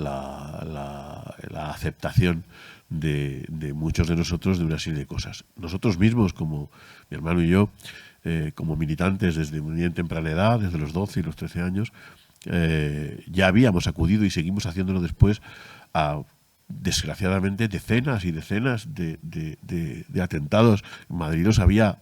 aceptación de muchos de nosotros de una serie de cosas. Nosotros mismos, como mi hermano y yo, como militantes desde muy temprana edad, desde los 12 y los 13 años, ya habíamos acudido y seguimos haciéndolo después a, desgraciadamente, decenas y decenas de atentados. En Madrid los había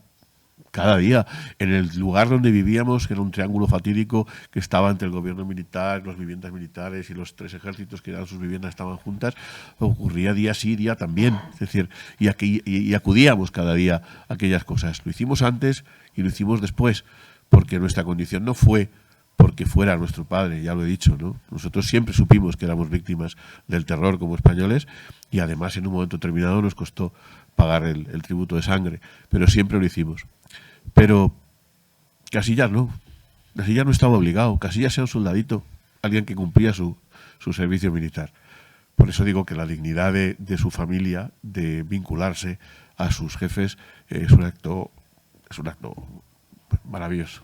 cada día. En el lugar donde vivíamos, que era un triángulo fatídico que estaba entre el gobierno militar, las viviendas militares y los tres ejércitos que eran sus viviendas estaban juntas, ocurría día sí, día también. Es decir, y acudíamos cada día a aquellas cosas. Lo hicimos antes y lo hicimos después, porque nuestra condición no fue porque fuera nuestro padre, ya lo he dicho, ¿no? Nosotros siempre supimos que éramos víctimas del terror como españoles y además en un momento determinado nos costó pagar el tributo de sangre, pero siempre lo hicimos. Pero Casillas no estaba obligado. Casillas era un soldadito, alguien que cumplía su servicio militar. Por eso digo que la dignidad de su familia, de vincularse a sus jefes, es un acto maravilloso.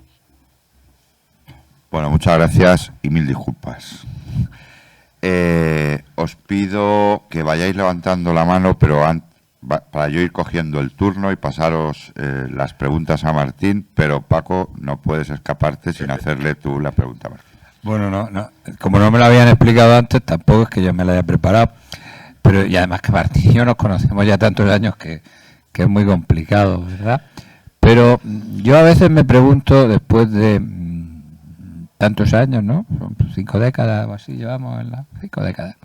Bueno, muchas gracias y mil disculpas. Os pido que vayáis levantando la mano, pero para yo ir cogiendo el turno y pasaros las preguntas a Martín, pero Paco, no puedes escaparte sin hacerle tú la pregunta a Martín. Bueno, no, como no me lo habían explicado antes, tampoco es que yo me la haya preparado, pero y además que Martín y yo nos conocemos ya tantos años que es muy complicado, ¿verdad? Pero yo a veces me pregunto, después de tantos años, ¿no? 5 décadas o así llevamos en las 5 décadas.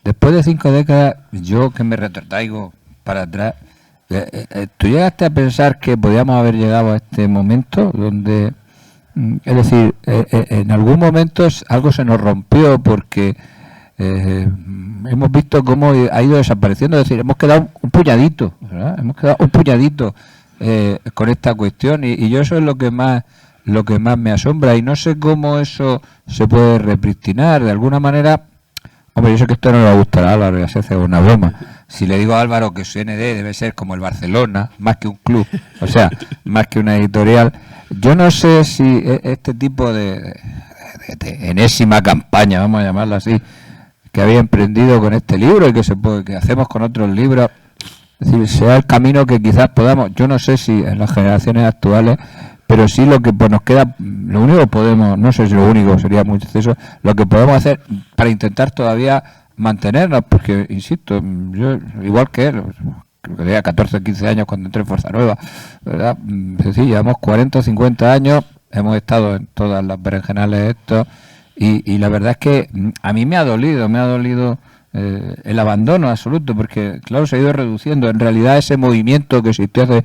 Después de 5 décadas, yo que me retrotraigo para atrás, ¿tú llegaste a pensar que podíamos haber llegado a este momento donde, es decir, en algún momento algo se nos rompió porque hemos visto cómo ha ido desapareciendo? Es decir, hemos quedado un puñadito, ¿verdad? Hemos quedado un puñadito con esta cuestión y yo eso es lo que más me asombra y no sé cómo eso se puede repristinar de alguna manera. Hombre, yo sé que esto no le va a gustar a Álvaro, ya se hace una broma. Si le digo a Álvaro que su ND debe ser como el Barcelona, más que un club, o sea, más que una editorial, yo no sé si este tipo de enésima campaña, vamos a llamarla así, que había emprendido con este libro y que hacemos con otros libros, es decir, sea el camino que quizás podamos, yo no sé si en las generaciones actuales, pero sí lo que pues nos queda, lo único que podemos, no sé si lo único, sería muy exceso, lo que podemos hacer para intentar todavía mantenernos, porque, insisto, yo, igual que él, creo que tenía 14 o 15 años cuando entré en Fuerza Nueva, ¿verdad? Es decir, llevamos 40 o 50 años, hemos estado en todas las berenjenales esto, y la verdad es que a mí me ha dolido el abandono absoluto, porque, claro, se ha ido reduciendo. En realidad ese movimiento que existió hace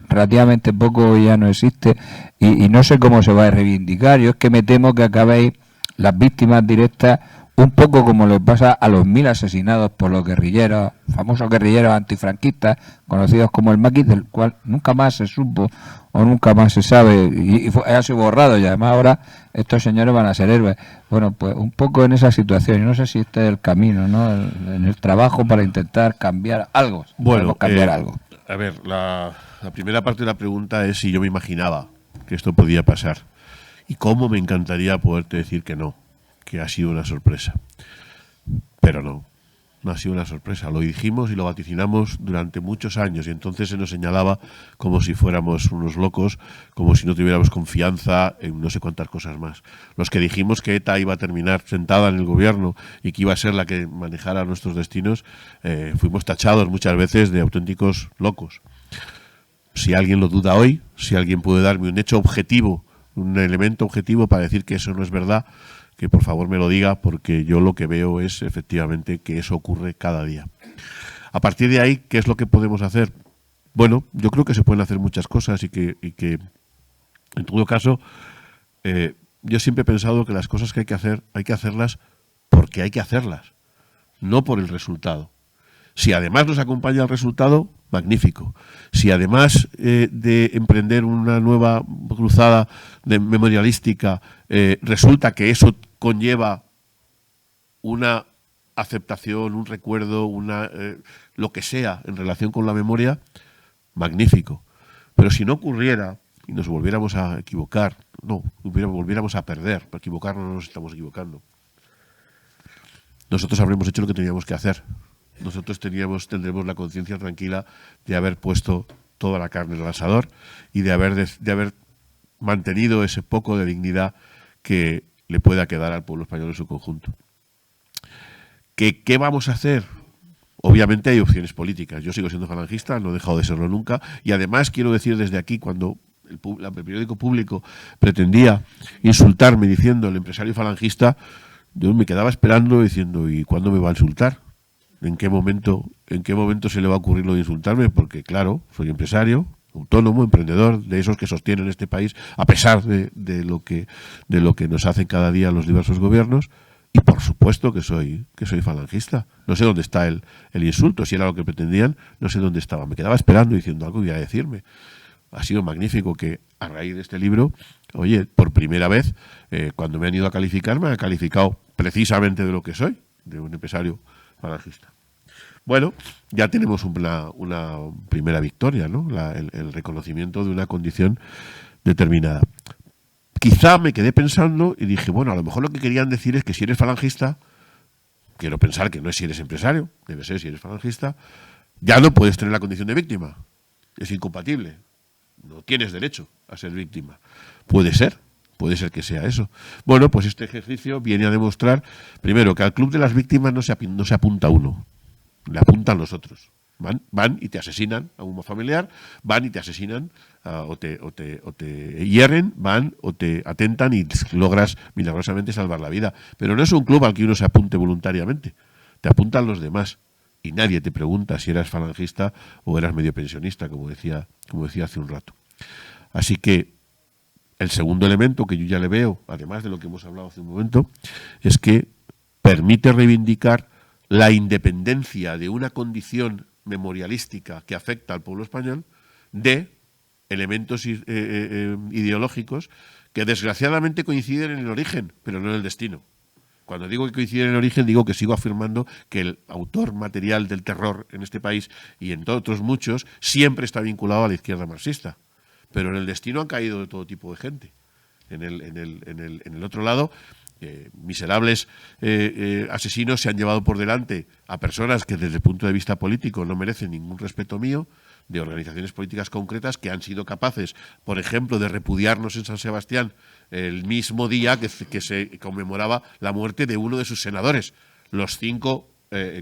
relativamente poco ya no existe y no sé cómo se va a reivindicar. Yo es que me temo que acabéis las víctimas directas un poco como le pasa a los 1000 asesinados por los guerrilleros, famosos guerrilleros antifranquistas, conocidos como el Maquis, del cual nunca más se supo o nunca más se sabe, y ha sido borrado, y además ahora estos señores van a ser héroes. Bueno, pues un poco en esa situación, y no sé si este es el camino, ¿no? En el trabajo para intentar cambiar algo. Bueno, cambiar algo. A ver, la primera parte de la pregunta es si yo me imaginaba que esto podía pasar. Y cómo me encantaría poderte decir que no, que ha sido una sorpresa. Pero no ha sido una sorpresa. Lo dijimos y lo vaticinamos durante muchos años y entonces se nos señalaba como si fuéramos unos locos, como si no tuviéramos confianza en no sé cuántas cosas más. Los que dijimos que ETA iba a terminar sentada en el gobierno y que iba a ser la que manejara nuestros destinos, fuimos tachados muchas veces de auténticos locos. Si alguien lo duda hoy, si alguien puede darme un hecho objetivo, un elemento objetivo para decir que eso no es verdad, que por favor me lo diga, porque yo lo que veo es efectivamente que eso ocurre cada día. A partir de ahí, ¿qué es lo que podemos hacer? Bueno, yo creo que se pueden hacer muchas cosas y que en todo caso, yo siempre he pensado que las cosas que hay que hacerlas porque hay que hacerlas, no por el resultado. Si además nos acompaña el resultado, magnífico. Si además de emprender una nueva cruzada memorialística, resulta que eso conlleva una aceptación, un recuerdo, lo que sea en relación con la memoria, magnífico. Pero si no ocurriera y nos volviéramos a equivocar, volviéramos a perder, para equivocarnos no nos estamos equivocando. Nosotros habremos hecho lo que teníamos que hacer. Nosotros tendremos la conciencia tranquila de haber puesto toda la carne en el asador y de haber mantenido ese poco de dignidad que le pueda quedar al pueblo español en su conjunto. ¿Qué vamos a hacer? Obviamente hay opciones políticas. Yo sigo siendo falangista, no he dejado de serlo nunca, y además quiero decir desde aquí, cuando el periódico Público pretendía insultarme diciendo el empresario falangista, yo me quedaba esperando diciendo, ¿y cuándo me va a insultar? ¿En qué momento se le va a ocurrir lo de insultarme? Porque, claro, soy empresario, autónomo, emprendedor, de esos que sostienen este país, a pesar de lo que nos hacen cada día los diversos gobiernos, y por supuesto que soy falangista. No sé dónde está el insulto, si era lo que pretendían, no sé dónde estaba. Me quedaba esperando diciendo algo que iba a decirme. Ha sido magnífico que, a raíz de este libro, oye, por primera vez, cuando me han ido a calificar, me han calificado precisamente de lo que soy, de un empresario falangista. Bueno, ya tenemos una primera victoria, ¿no? El reconocimiento de una condición determinada. Quizá me quedé pensando y dije, bueno, a lo mejor lo que querían decir es que si eres falangista, quiero pensar que no es si eres empresario, debe ser si eres falangista, ya no puedes tener la condición de víctima. Es incompatible. No tienes derecho a ser víctima. Puede ser que sea eso. Bueno, pues este ejercicio viene a demostrar, primero, que al club de las víctimas no se apunta uno, le apuntan los otros. Van y te asesinan a un familiar, van y te asesinan o te hieren, van o te atentan y logras milagrosamente salvar la vida. Pero no es un club al que uno se apunte voluntariamente, te apuntan los demás. Y nadie te pregunta si eras falangista o eras medio pensionista, como decía hace un rato. Así que el segundo elemento que yo ya le veo, además de lo que hemos hablado hace un momento, es que permite reivindicar la independencia de una condición memorialística que afecta al pueblo español de elementos ideológicos que desgraciadamente coinciden en el origen, pero no en el destino. Cuando digo que coinciden en el origen, digo que sigo afirmando que el autor material del terror en este país y en otros muchos siempre está vinculado a la izquierda marxista. Pero en el destino han caído de todo tipo de gente. En el otro lado, miserables asesinos se han llevado por delante a personas que desde el punto de vista político no merecen ningún respeto mío, de organizaciones políticas concretas que han sido capaces, por ejemplo, de repudiarnos en San Sebastián el mismo día que se conmemoraba la muerte de uno de sus senadores. Los 5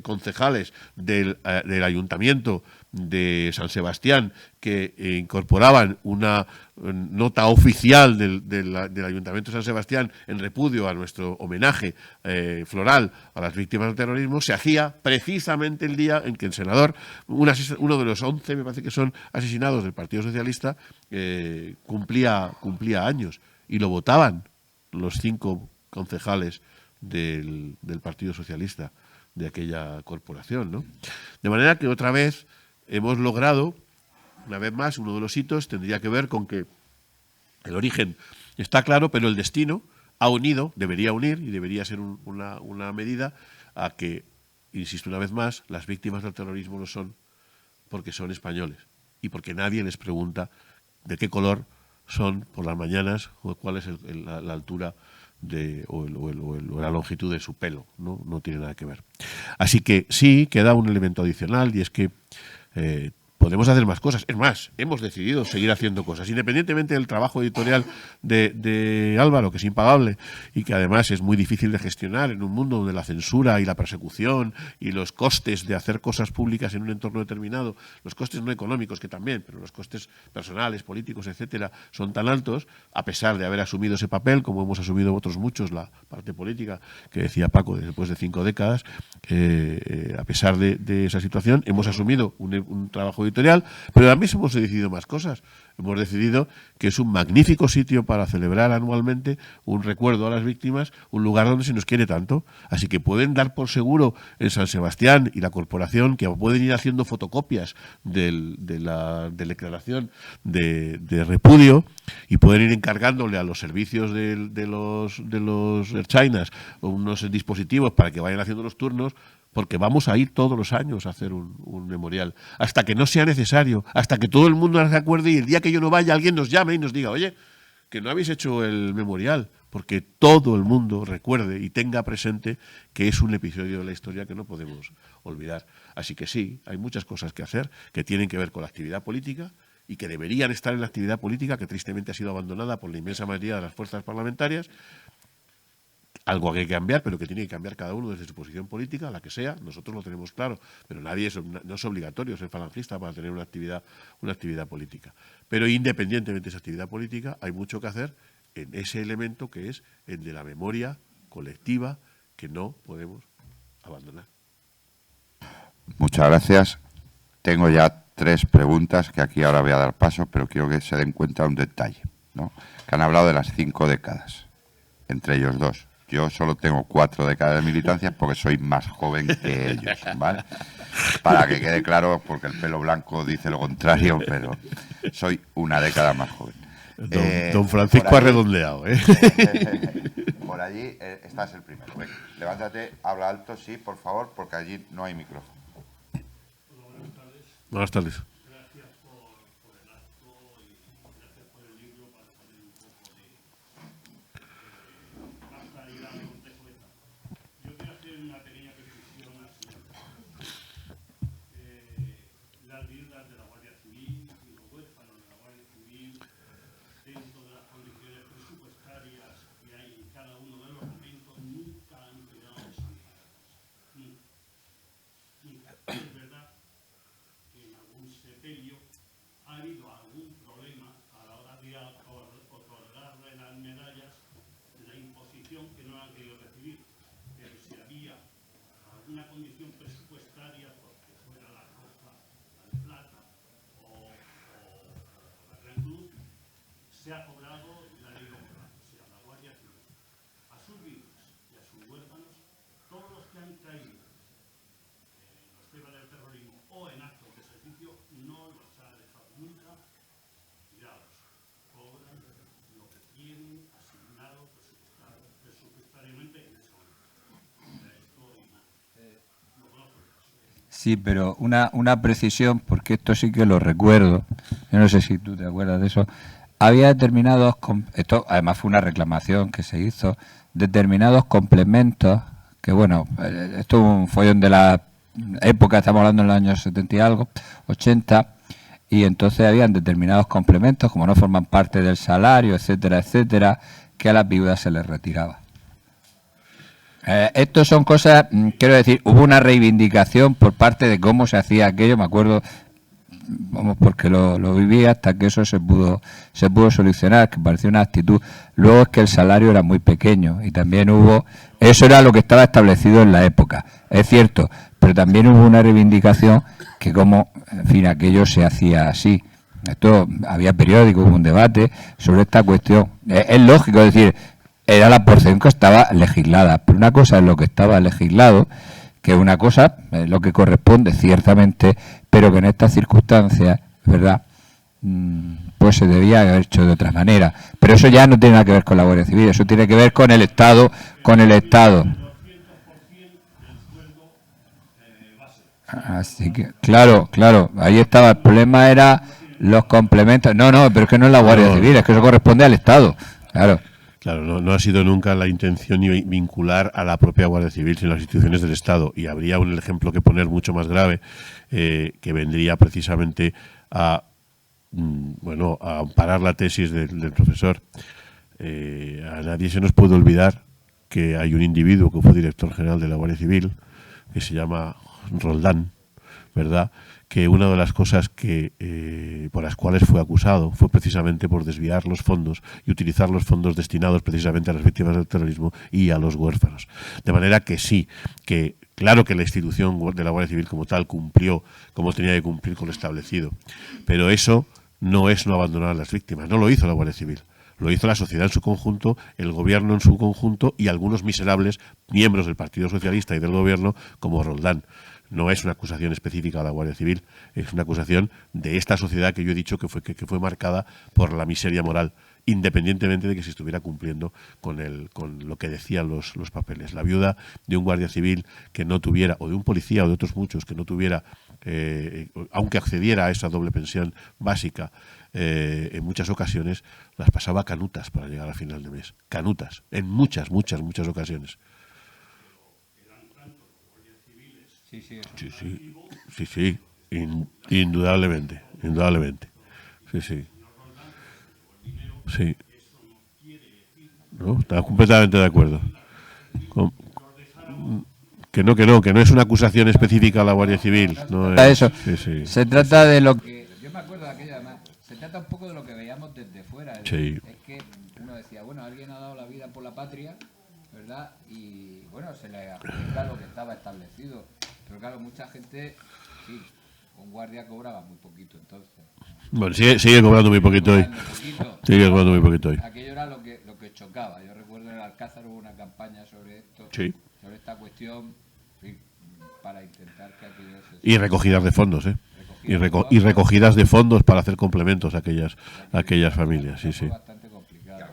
concejales del Ayuntamiento de San Sebastián que incorporaban una nota oficial del Ayuntamiento de San Sebastián en repudio a nuestro homenaje floral a las víctimas del terrorismo, se hacía precisamente el día en que el senador, uno de los 11, me parece que son asesinados del Partido Socialista, cumplía años, y lo votaban los 5 concejales del Partido Socialista, de aquella corporación, ¿no? De manera que otra vez hemos logrado, una vez más, uno de los hitos tendría que ver con que el origen está claro, pero el destino ha unido, debería unir, y debería ser una medida a que, insisto una vez más, las víctimas del terrorismo lo son porque son españoles y porque nadie les pregunta de qué color son por las mañanas o cuál es la altura o la longitud de su pelo. No tiene nada que ver. Así que sí queda un elemento adicional, y es que podemos hacer más cosas. Es más, hemos decidido seguir haciendo cosas, independientemente del trabajo editorial de Álvaro, que es impagable y que además es muy difícil de gestionar en un mundo donde la censura y la persecución y los costes de hacer cosas públicas en un entorno determinado, los costes no económicos, que también, pero los costes personales, políticos, etcétera, son tan altos, a pesar de haber asumido ese papel, como hemos asumido otros muchos, la parte política, que decía Paco, después de 5 décadas, a pesar de esa situación, hemos asumido un trabajo editorial, pero también hemos decidido más cosas. Hemos decidido que es un magnífico sitio para celebrar anualmente un recuerdo a las víctimas, un lugar donde se nos quiere tanto. Así que pueden dar por seguro en San Sebastián y la corporación que pueden ir haciendo fotocopias de la declaración de repudio, y pueden ir encargándole a los servicios de los ertzainas unos dispositivos para que vayan haciendo los turnos, porque vamos a ir todos los años a hacer un memorial, hasta que no sea necesario, hasta que todo el mundo se acuerde, y el día que yo no vaya alguien nos llame y nos diga, oye, que no habéis hecho el memorial, porque todo el mundo recuerde y tenga presente que es un episodio de la historia que no podemos olvidar. Así que sí, hay muchas cosas que hacer que tienen que ver con la actividad política y que deberían estar en la actividad política, que tristemente ha sido abandonada por la inmensa mayoría de las fuerzas parlamentarias. Algo que hay que cambiar, pero que tiene que cambiar cada uno desde su posición política, la que sea. Nosotros lo tenemos claro, pero no es obligatorio ser falangista para tener una actividad política. Pero independientemente de esa actividad política, hay mucho que hacer en ese elemento que es el de la memoria colectiva, que no podemos abandonar. Muchas gracias. Tengo ya 3 preguntas que aquí ahora voy a dar paso, pero quiero que se den cuenta de un detalle, ¿no? Que han hablado de las 5 décadas, entre ellos 2. Yo solo tengo 4 décadas de militancia porque soy más joven que ellos, ¿vale? Para que quede claro, porque el pelo blanco dice lo contrario, pero soy una década más joven. Don Francisco ha redondeado, ¿eh? Por allí estás el primero. Venga, levántate, habla alto, sí, por favor, porque allí no hay micrófono. Buenas tardes. Se ha cobrado la ley local, o sea, la Guardia Civil. A sus viudas y a sus huérfanos, todos los que han caído en los temas del terrorismo o en actos de servicio, no los ha dejado nunca tirados. Cobran lo que tienen asignado presupuestariamente en ese momento. Esto y nada. Lo conozco. Sí, pero una precisión, porque esto sí que lo recuerdo. Yo no sé si tú te acuerdas de eso. Había determinados, esto además fue una reclamación que se hizo, determinados complementos, que bueno, esto es un follón de la época, estamos hablando en los años 70 y algo, 80, y entonces habían determinados complementos, como no forman parte del salario, etcétera, etcétera, que a las viudas se les retiraba. Esto son cosas, quiero decir, hubo una reivindicación por parte de cómo se hacía aquello, me acuerdo, vamos, porque lo viví hasta que eso se pudo solucionar, que parecía una actitud. Luego es que el salario era muy pequeño y también hubo, eso era lo que estaba establecido en la época, es cierto, pero también hubo una reivindicación que como, en fin, aquello se hacía así. Esto, había periódicos, hubo un debate sobre esta cuestión. Es lógico, es decir, era la porción que estaba legislada. Pero una cosa es lo que estaba legislado, que una cosa es lo que corresponde ciertamente, pero que en estas circunstancias, ¿verdad?, pues se debía haber hecho de otra manera. Pero eso ya no tiene nada que ver con la Guardia Civil, eso tiene que ver con el Estado, Así que, claro, ahí estaba. El problema era los complementos. No, pero es que no es la Guardia Civil, es que eso corresponde al Estado. Claro. Claro, no ha sido nunca la intención ni vincular a la propia Guardia Civil, sino a las instituciones del Estado. Y habría un ejemplo que poner mucho más grave, que vendría precisamente a amparar la tesis del profesor. A nadie se nos puede olvidar que hay un individuo que fue director general de la Guardia Civil, que se llama Roldán, ¿verdad?, que una de las cosas por las cuales fue acusado fue precisamente por desviar los fondos y utilizar los fondos destinados precisamente a las víctimas del terrorismo y a los huérfanos. De manera que sí, que claro que la institución de la Guardia Civil como tal cumplió como tenía que cumplir con lo establecido, pero eso no es no abandonar a las víctimas. No lo hizo la Guardia Civil. Lo hizo la sociedad en su conjunto, el gobierno en su conjunto y algunos miserables miembros del Partido Socialista y del gobierno como Roldán. No es una acusación específica a la Guardia Civil, es una acusación de esta sociedad que yo he dicho que fue marcada por la miseria moral, independientemente de que se estuviera cumpliendo con lo que decían los papeles. La viuda de un guardia civil que no tuviera, o de un policía o de otros muchos que no tuviera, aunque accediera a esa doble pensión básica, en muchas ocasiones las pasaba canutas para llegar a final de mes. Canutas, en muchas ocasiones. Sí, indudablemente. Sí. ¿No? Estás completamente de acuerdo. Que no es una acusación específica a la Guardia Civil. No es, eso. Sí. Se trata de lo que... Yo me acuerdo de aquello, además. Se trata un poco de lo que veíamos desde fuera. Sí. Es que uno decía, bueno, alguien ha dado la vida por la patria, ¿verdad? Y bueno, se le aplica lo que estaba establecido. Pero claro, mucha gente, sí, un guardia cobraba muy poquito entonces. Bueno, sigue cobrando muy poquito hoy. Sigue cobrando muy poquito hoy. Aquello era lo que chocaba. Yo recuerdo en el Alcázar hubo una campaña sobre esto, Sí. sobre esta cuestión, sí, para intentar que aquello se... Y recogidas de fondos, ¿eh? Y recogidas de fondos para hacer complementos a aquellas familias, sí. Bastante complicado.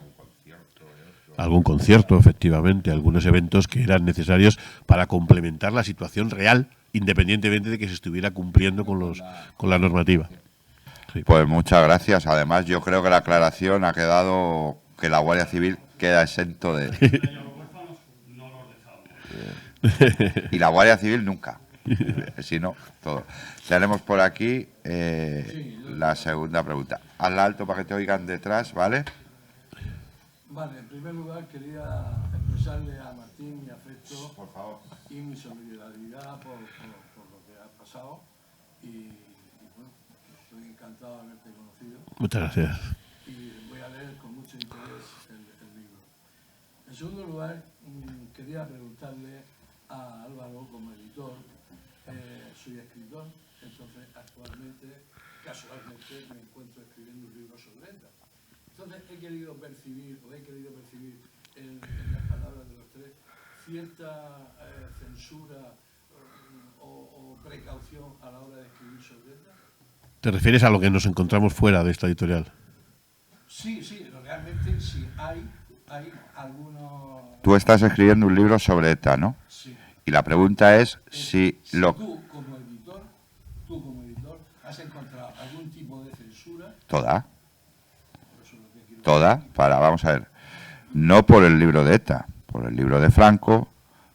Algún concierto, efectivamente, algunos eventos que eran necesarios para complementar la situación real, independientemente de que se estuviera cumpliendo con la normativa. Sí. Pues muchas gracias. Además, yo creo que la aclaración ha quedado que la Guardia Civil queda exento de... Y la Guardia Civil nunca. Si no, todo. Tenemos por aquí la segunda pregunta. Hazla alto para que te oigan detrás, ¿vale? Vale, en primer lugar quería expresarle a Martín mi afecto, por favor, y mi solidaridad por lo que ha pasado y bueno, estoy encantado de haberte conocido. Muchas gracias. Y voy a leer con mucho interés el libro. En segundo lugar, quería preguntarle a Álvaro como editor, soy escritor, entonces actualmente, casualmente, me encuentro escribiendo un libro sobre ETA. Entonces he querido percibir en las palabras de los tres cierta censura o precaución a la hora de escribir sobre ETA. ¿Te refieres a lo que nos encontramos fuera de esta editorial? Sí, realmente sí hay algunos... Tú estás escribiendo un libro sobre ETA, ¿no? Sí. Y la pregunta es si lo... Tú como editor, has encontrado algún tipo de censura. Toda, vamos a ver, no por el libro de ETA, por el libro de Franco,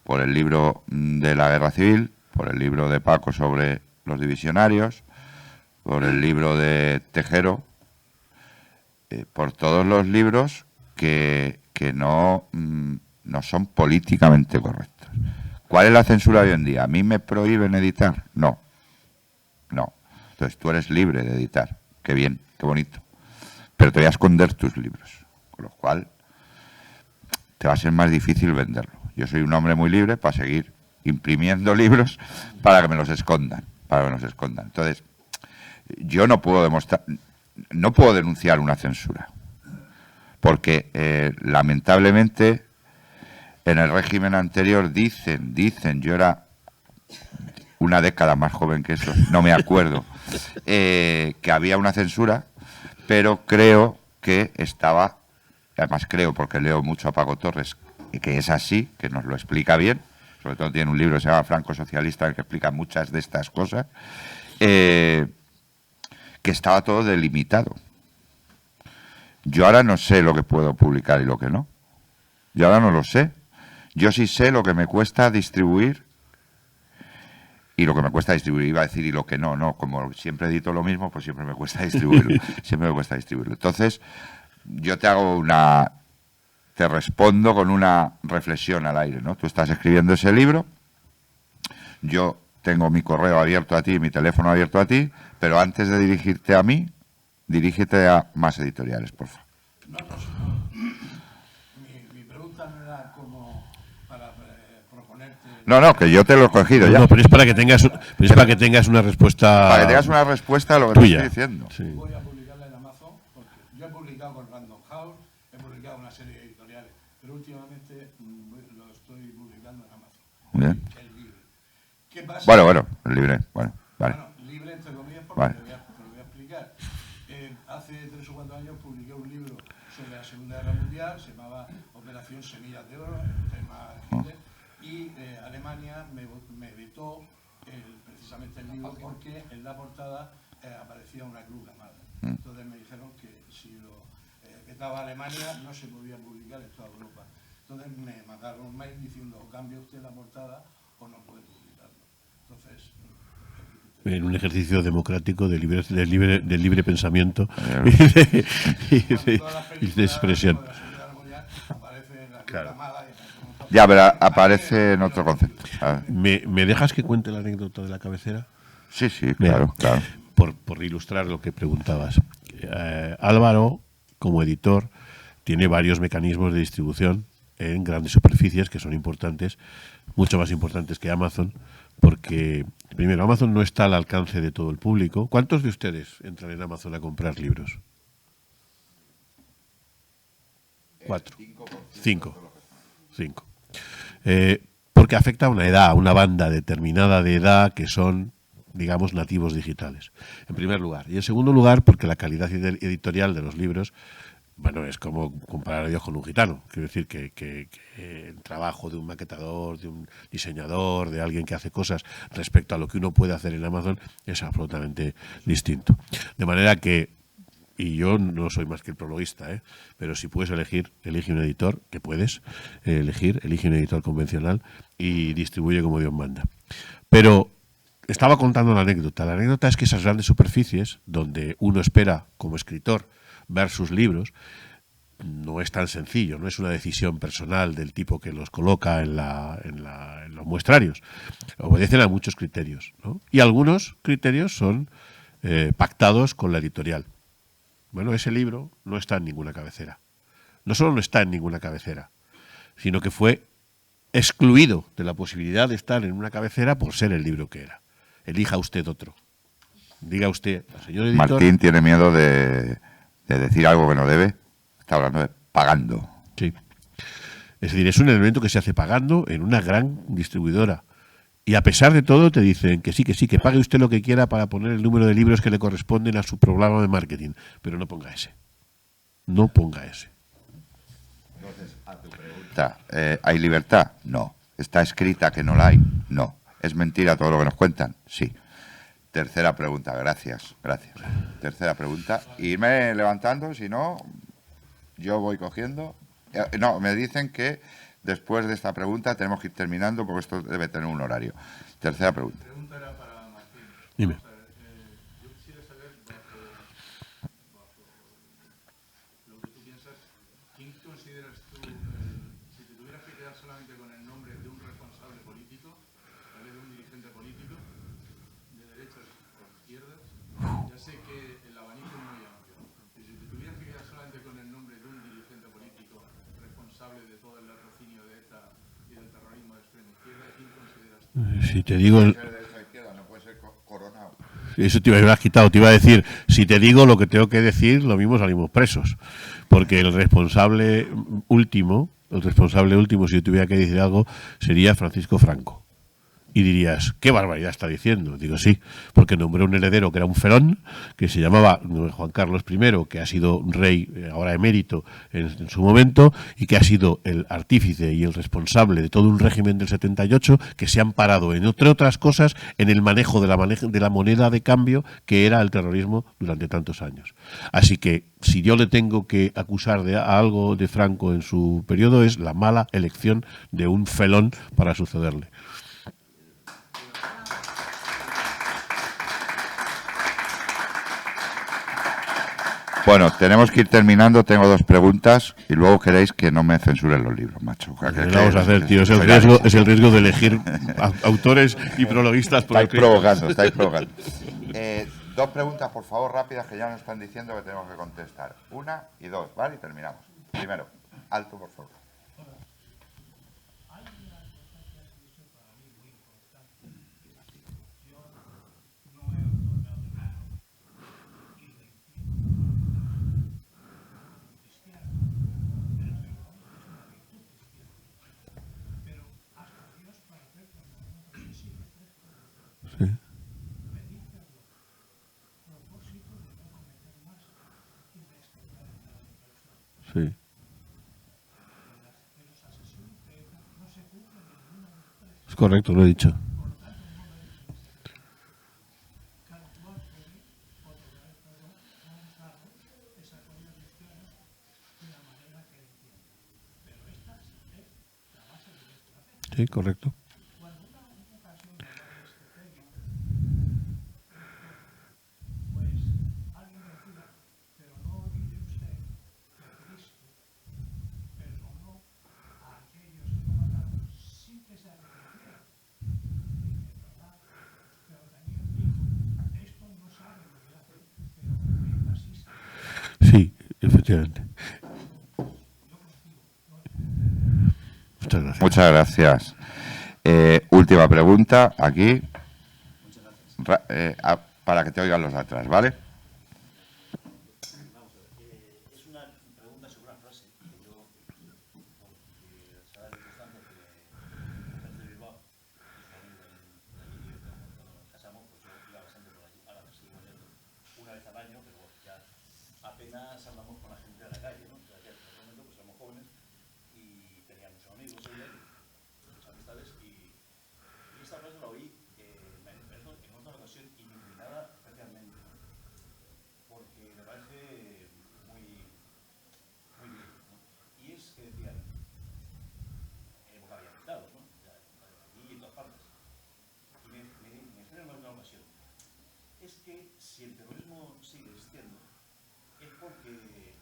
por el libro de la Guerra Civil, por el libro de Paco sobre los divisionarios, por el libro de Tejero, por todos los libros que no son políticamente correctos. ¿Cuál es la censura hoy en día? ¿A mí me prohíben editar? No. Entonces tú eres libre de editar. Qué bien, qué bonito. Pero te voy a esconder tus libros, con lo cual te va a ser más difícil venderlo. Yo soy un hombre muy libre para seguir imprimiendo libros para que me los escondan, Entonces, yo no puedo denunciar una censura, porque lamentablemente en el régimen anterior dicen, yo era una década más joven que eso, no me acuerdo, que había una censura, pero creo que estaba, además creo porque leo mucho a Paco Torres, que es así, que nos lo explica bien, sobre todo tiene un libro que se llama Franco Socialista, en el que explica muchas de estas cosas, que estaba todo delimitado. Yo ahora no sé lo que puedo publicar y lo que no. Yo ahora no lo sé. Yo sí sé lo que me cuesta distribuir y lo que me cuesta distribuir, iba a decir, y lo que no, como siempre edito lo mismo, pues siempre me cuesta distribuirlo, Entonces, yo te respondo con una reflexión al aire, ¿no? Tú estás escribiendo ese libro, yo tengo mi correo abierto a ti, mi teléfono abierto a ti, pero antes de dirigirte a mí, dirígete a más editoriales, por favor. Mi pregunta no era como para proponerte... No, que yo te lo he cogido ya. No, pero es para que tengas, una respuesta. Para que tengas una respuesta a lo que tuya. te estoy diciendo. Sí. Voy a publicarla en Amazon porque yo he publicado con Random House, he publicado una serie de editoriales, pero últimamente lo estoy publicando en Amazon. Bien. El libre. ¿Qué pasa? Bueno, el libre, vale. Bueno, libre entre comillas porque Vale. te lo voy a explicar. Hace 3 o 4 años publiqué un libro sobre la Segunda Guerra Mundial, se llamaba Operación Semillas de Oro, el tema Hitler, y Alemania me vetó precisamente el libro porque en la portada aparecía una cruz gamada. Entonces me dijeron que si lo vetaba Alemania no se podía publicar en toda Europa. Entonces me mandaron un mail diciendo o cambia usted la portada o no puede publicarlo. Entonces... En un ejercicio democrático del libre pensamiento y de expresión. Claro. Ya, pero aparece en otro concepto. ¿Me dejas que cuente la anécdota de la cabecera? Sí, claro. Por ilustrar lo que preguntabas. Álvaro, como editor, tiene varios mecanismos de distribución en grandes superficies que son importantes, mucho más importantes que Amazon, porque, primero, Amazon no está al alcance de todo el público. ¿Cuántos de ustedes entran en Amazon a comprar libros? 4. 5. Porque afecta a una edad, a una banda determinada de edad que son, digamos, nativos digitales, en primer lugar. Y en segundo lugar, porque la calidad editorial de los libros, bueno, es como comparar a Dios con un gitano. Quiero decir que el trabajo de un maquetador, de un diseñador, de alguien que hace cosas respecto a lo que uno puede hacer en Amazon es absolutamente distinto. De manera que, y yo no soy más que el prologuista, pero si puedes elegir, elige un editor, que puedes elige un editor convencional y distribuye como Dios manda. Pero estaba contando la anécdota. La anécdota es que esas grandes superficies, donde uno espera como escritor ver sus libros, no es tan sencillo, no es una decisión personal del tipo que los coloca en los muestrarios. Obedecen a muchos criterios, ¿no? Y algunos criterios son pactados con la editorial. Bueno, ese libro no está en ninguna cabecera. No solo no está en ninguna cabecera, sino que fue excluido de la posibilidad de estar en una cabecera por ser el libro que era. Elija usted otro. Diga usted, señor editor... Martín tiene miedo de decir algo que no debe. Está hablando de pagando. Sí. Es decir, es un elemento que se hace pagando en una gran distribuidora. Y a pesar de todo te dicen que sí, que pague usted lo que quiera para poner el número de libros que le corresponden a su programa de marketing. Pero no ponga ese. No ponga ese. Entonces, a tu pregunta, ¿hay libertad? No. ¿Está escrita que no la hay? No. ¿Es mentira todo lo que nos cuentan? Sí. Tercera pregunta, gracias. Tercera pregunta. Irme levantando, si no, yo voy cogiendo. No, me dicen que después de esta pregunta tenemos que ir terminando porque esto debe tener un horario. Tercera pregunta. La pregunta era para Martín. Dime. Yo quisiera saber, bajo lo que tú piensas, ¿quién consideras tú, si te tuvieras que quedar solamente con el nombre de un responsable político, ¿vale? De un dirigente político, de derechas o izquierdas? Ya sé que el abanico es muy amplio. Y si te tuvieras que quedar solamente con el nombre de un dirigente político responsable de todo el latrocinio de ETA y del terrorismo de extrema izquierda, ¿quién consideras tú? Si te digo... De derecha a izquierda, no puede Eso te iba a quitado, te iba a decir, si te digo lo que tengo que decir, lo mismo salimos presos. Porque el responsable último, si yo tuviera que decir algo, sería Francisco Franco. Y dirías, ¿qué barbaridad está diciendo? Digo, sí, porque nombró un heredero que era un felón, que se llamaba Juan Carlos I, que ha sido rey ahora emérito en su momento, y que ha sido el artífice y el responsable de todo un régimen del 78, que se han parado, entre otras cosas, en el manejo de la moneda de cambio, que era el terrorismo durante tantos años. Así que, si yo le tengo que acusar de algo de Franco en su periodo, es la mala elección de un felón para sucederle. Bueno, tenemos que ir terminando. Tengo 2 preguntas y luego queréis que no me censuren los libros, macho. ¿Qué vamos a hacer, tío? Es el riesgo de elegir autores y prologuistas. Estáis provocando. 2 preguntas, por favor, rápidas, que ya nos están diciendo que tenemos que contestar. 1 y 2, ¿vale? Y terminamos. Primero, alto, por favor. Sí. Es correcto, lo he dicho. Sí, correcto. Sí, efectivamente. Muchas gracias. Muchas gracias. Última pregunta, aquí. Para que te oigan los de atrás, ¿vale? Es una pregunta sobre una frase que yo, porque será la circunstancia que de Bilbao, cuando nos casamos, pues yo iba bastante por allí, ahora me sigo yendo una vez al año, pero bueno, ya apenas hablamos con la gente de la calle, ¿no? O sea, que en ese momento pues éramos jóvenes y tenía muchos amigos, muchas amistades, y esta frase la oí en otra ocasión y me indignaba especialmente, ¿no? Porque me parece muy bien, ¿no? Y es que decían, vocabularizados, ¿no? Aquí y en todas partes. Y me dijeron en una ocasión, es que si el terrorismo sigue existiendo, es porque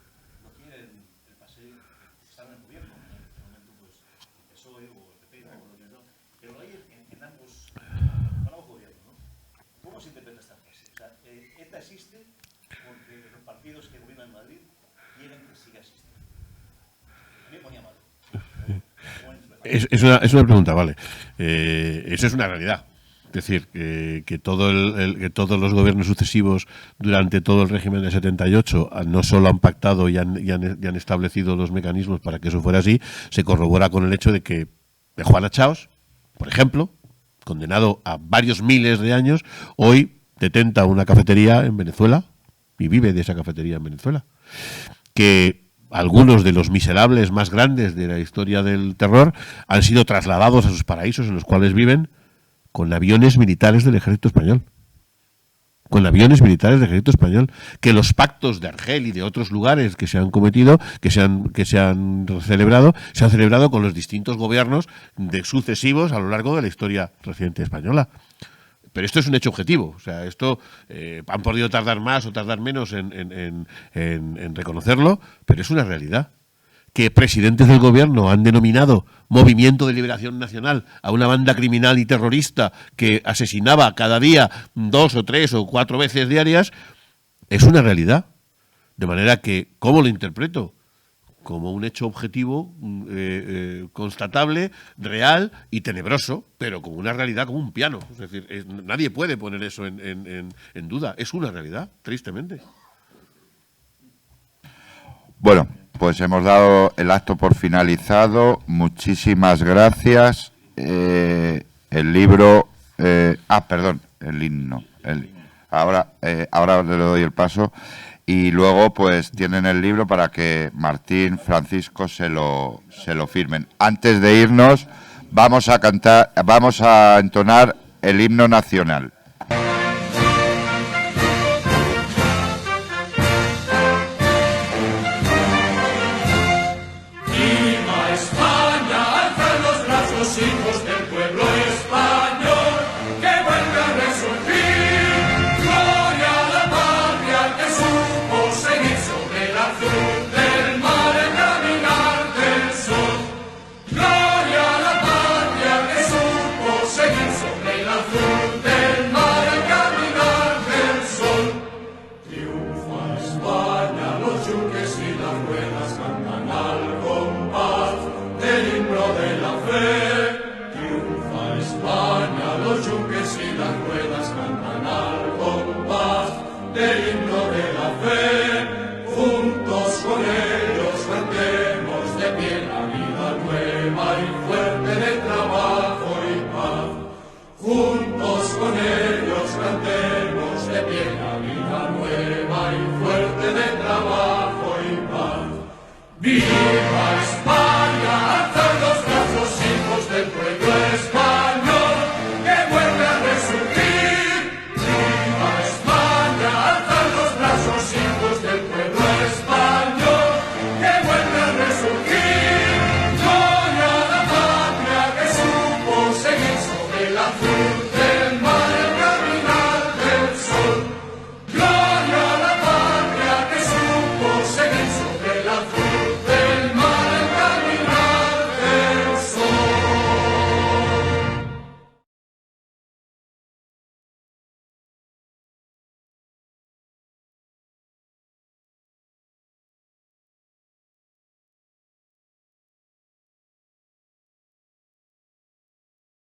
lo quieren el paseo que están en el gobierno, en este momento pues el PSOE o el PP o lo que sea, pero lo hay en ambos gobiernos, ¿no? ¿Cómo se interpreta esta frase? O sea, ETA existe porque los partidos que gobiernan en Madrid quieren que siga existiendo. A mí me ponía mal. Es una pregunta, vale. Eso es una realidad. Es decir, que todos los gobiernos sucesivos durante todo el régimen del 78 no solo han pactado y han establecido los mecanismos para que eso fuera así, se corrobora con el hecho de que Juana Chaos, por ejemplo, condenado a varios miles de años, hoy detenta una cafetería en Venezuela y vive de esa cafetería en Venezuela. Que algunos de los miserables más grandes de la historia del terror han sido trasladados a sus paraísos en los cuales viven con aviones militares del ejército español. Con aviones militares del ejército español. Que los pactos de Argel y de otros lugares que se han cometido, que se han celebrado con los distintos gobiernos sucesivos a lo largo de la historia reciente española. Pero esto es un hecho objetivo. O sea, esto han podido tardar más o tardar menos en reconocerlo, pero es una realidad. Que presidentes del gobierno han denominado Movimiento de Liberación Nacional a una banda criminal y terrorista que asesinaba cada día 2 o 3 o 4 veces diarias, es una realidad. De manera que, ¿cómo lo interpreto? como un hecho objetivo, constatable, real y tenebroso, pero como una realidad, como un piano. Es decir, nadie puede poner eso en duda. Es una realidad, tristemente. Bueno, pues hemos dado el acto por finalizado. Muchísimas gracias. El libro... perdón, el himno. Ahora le doy el paso. Y luego, pues, tienen el libro para que Martín, Francisco se lo firmen. Antes de irnos, vamos a entonar el himno nacional. ¡Viva España! ¡Alzan los brazos, hijos del pueblo español! ¡Que vuelve a resurgir! ¡Gloria a la patria que supo seguir sobre el azul del mar el caminar del sol! ¡Gloria a la patria que supo seguir sobre el azul del mar el caminar del sol! Triunfa España, los yunques y las ruedas cantan al compás del himno de la fe. Triunfa España, los yunques y las ruedas cantan al compás del himno de la fe. Juntos con ellos cantemos de pie la vida nueva y fuerte de trabajo y paz. Juntos con ellos cantemos de pie la vida nueva y fuerte de trabajo y paz. ¡Viva!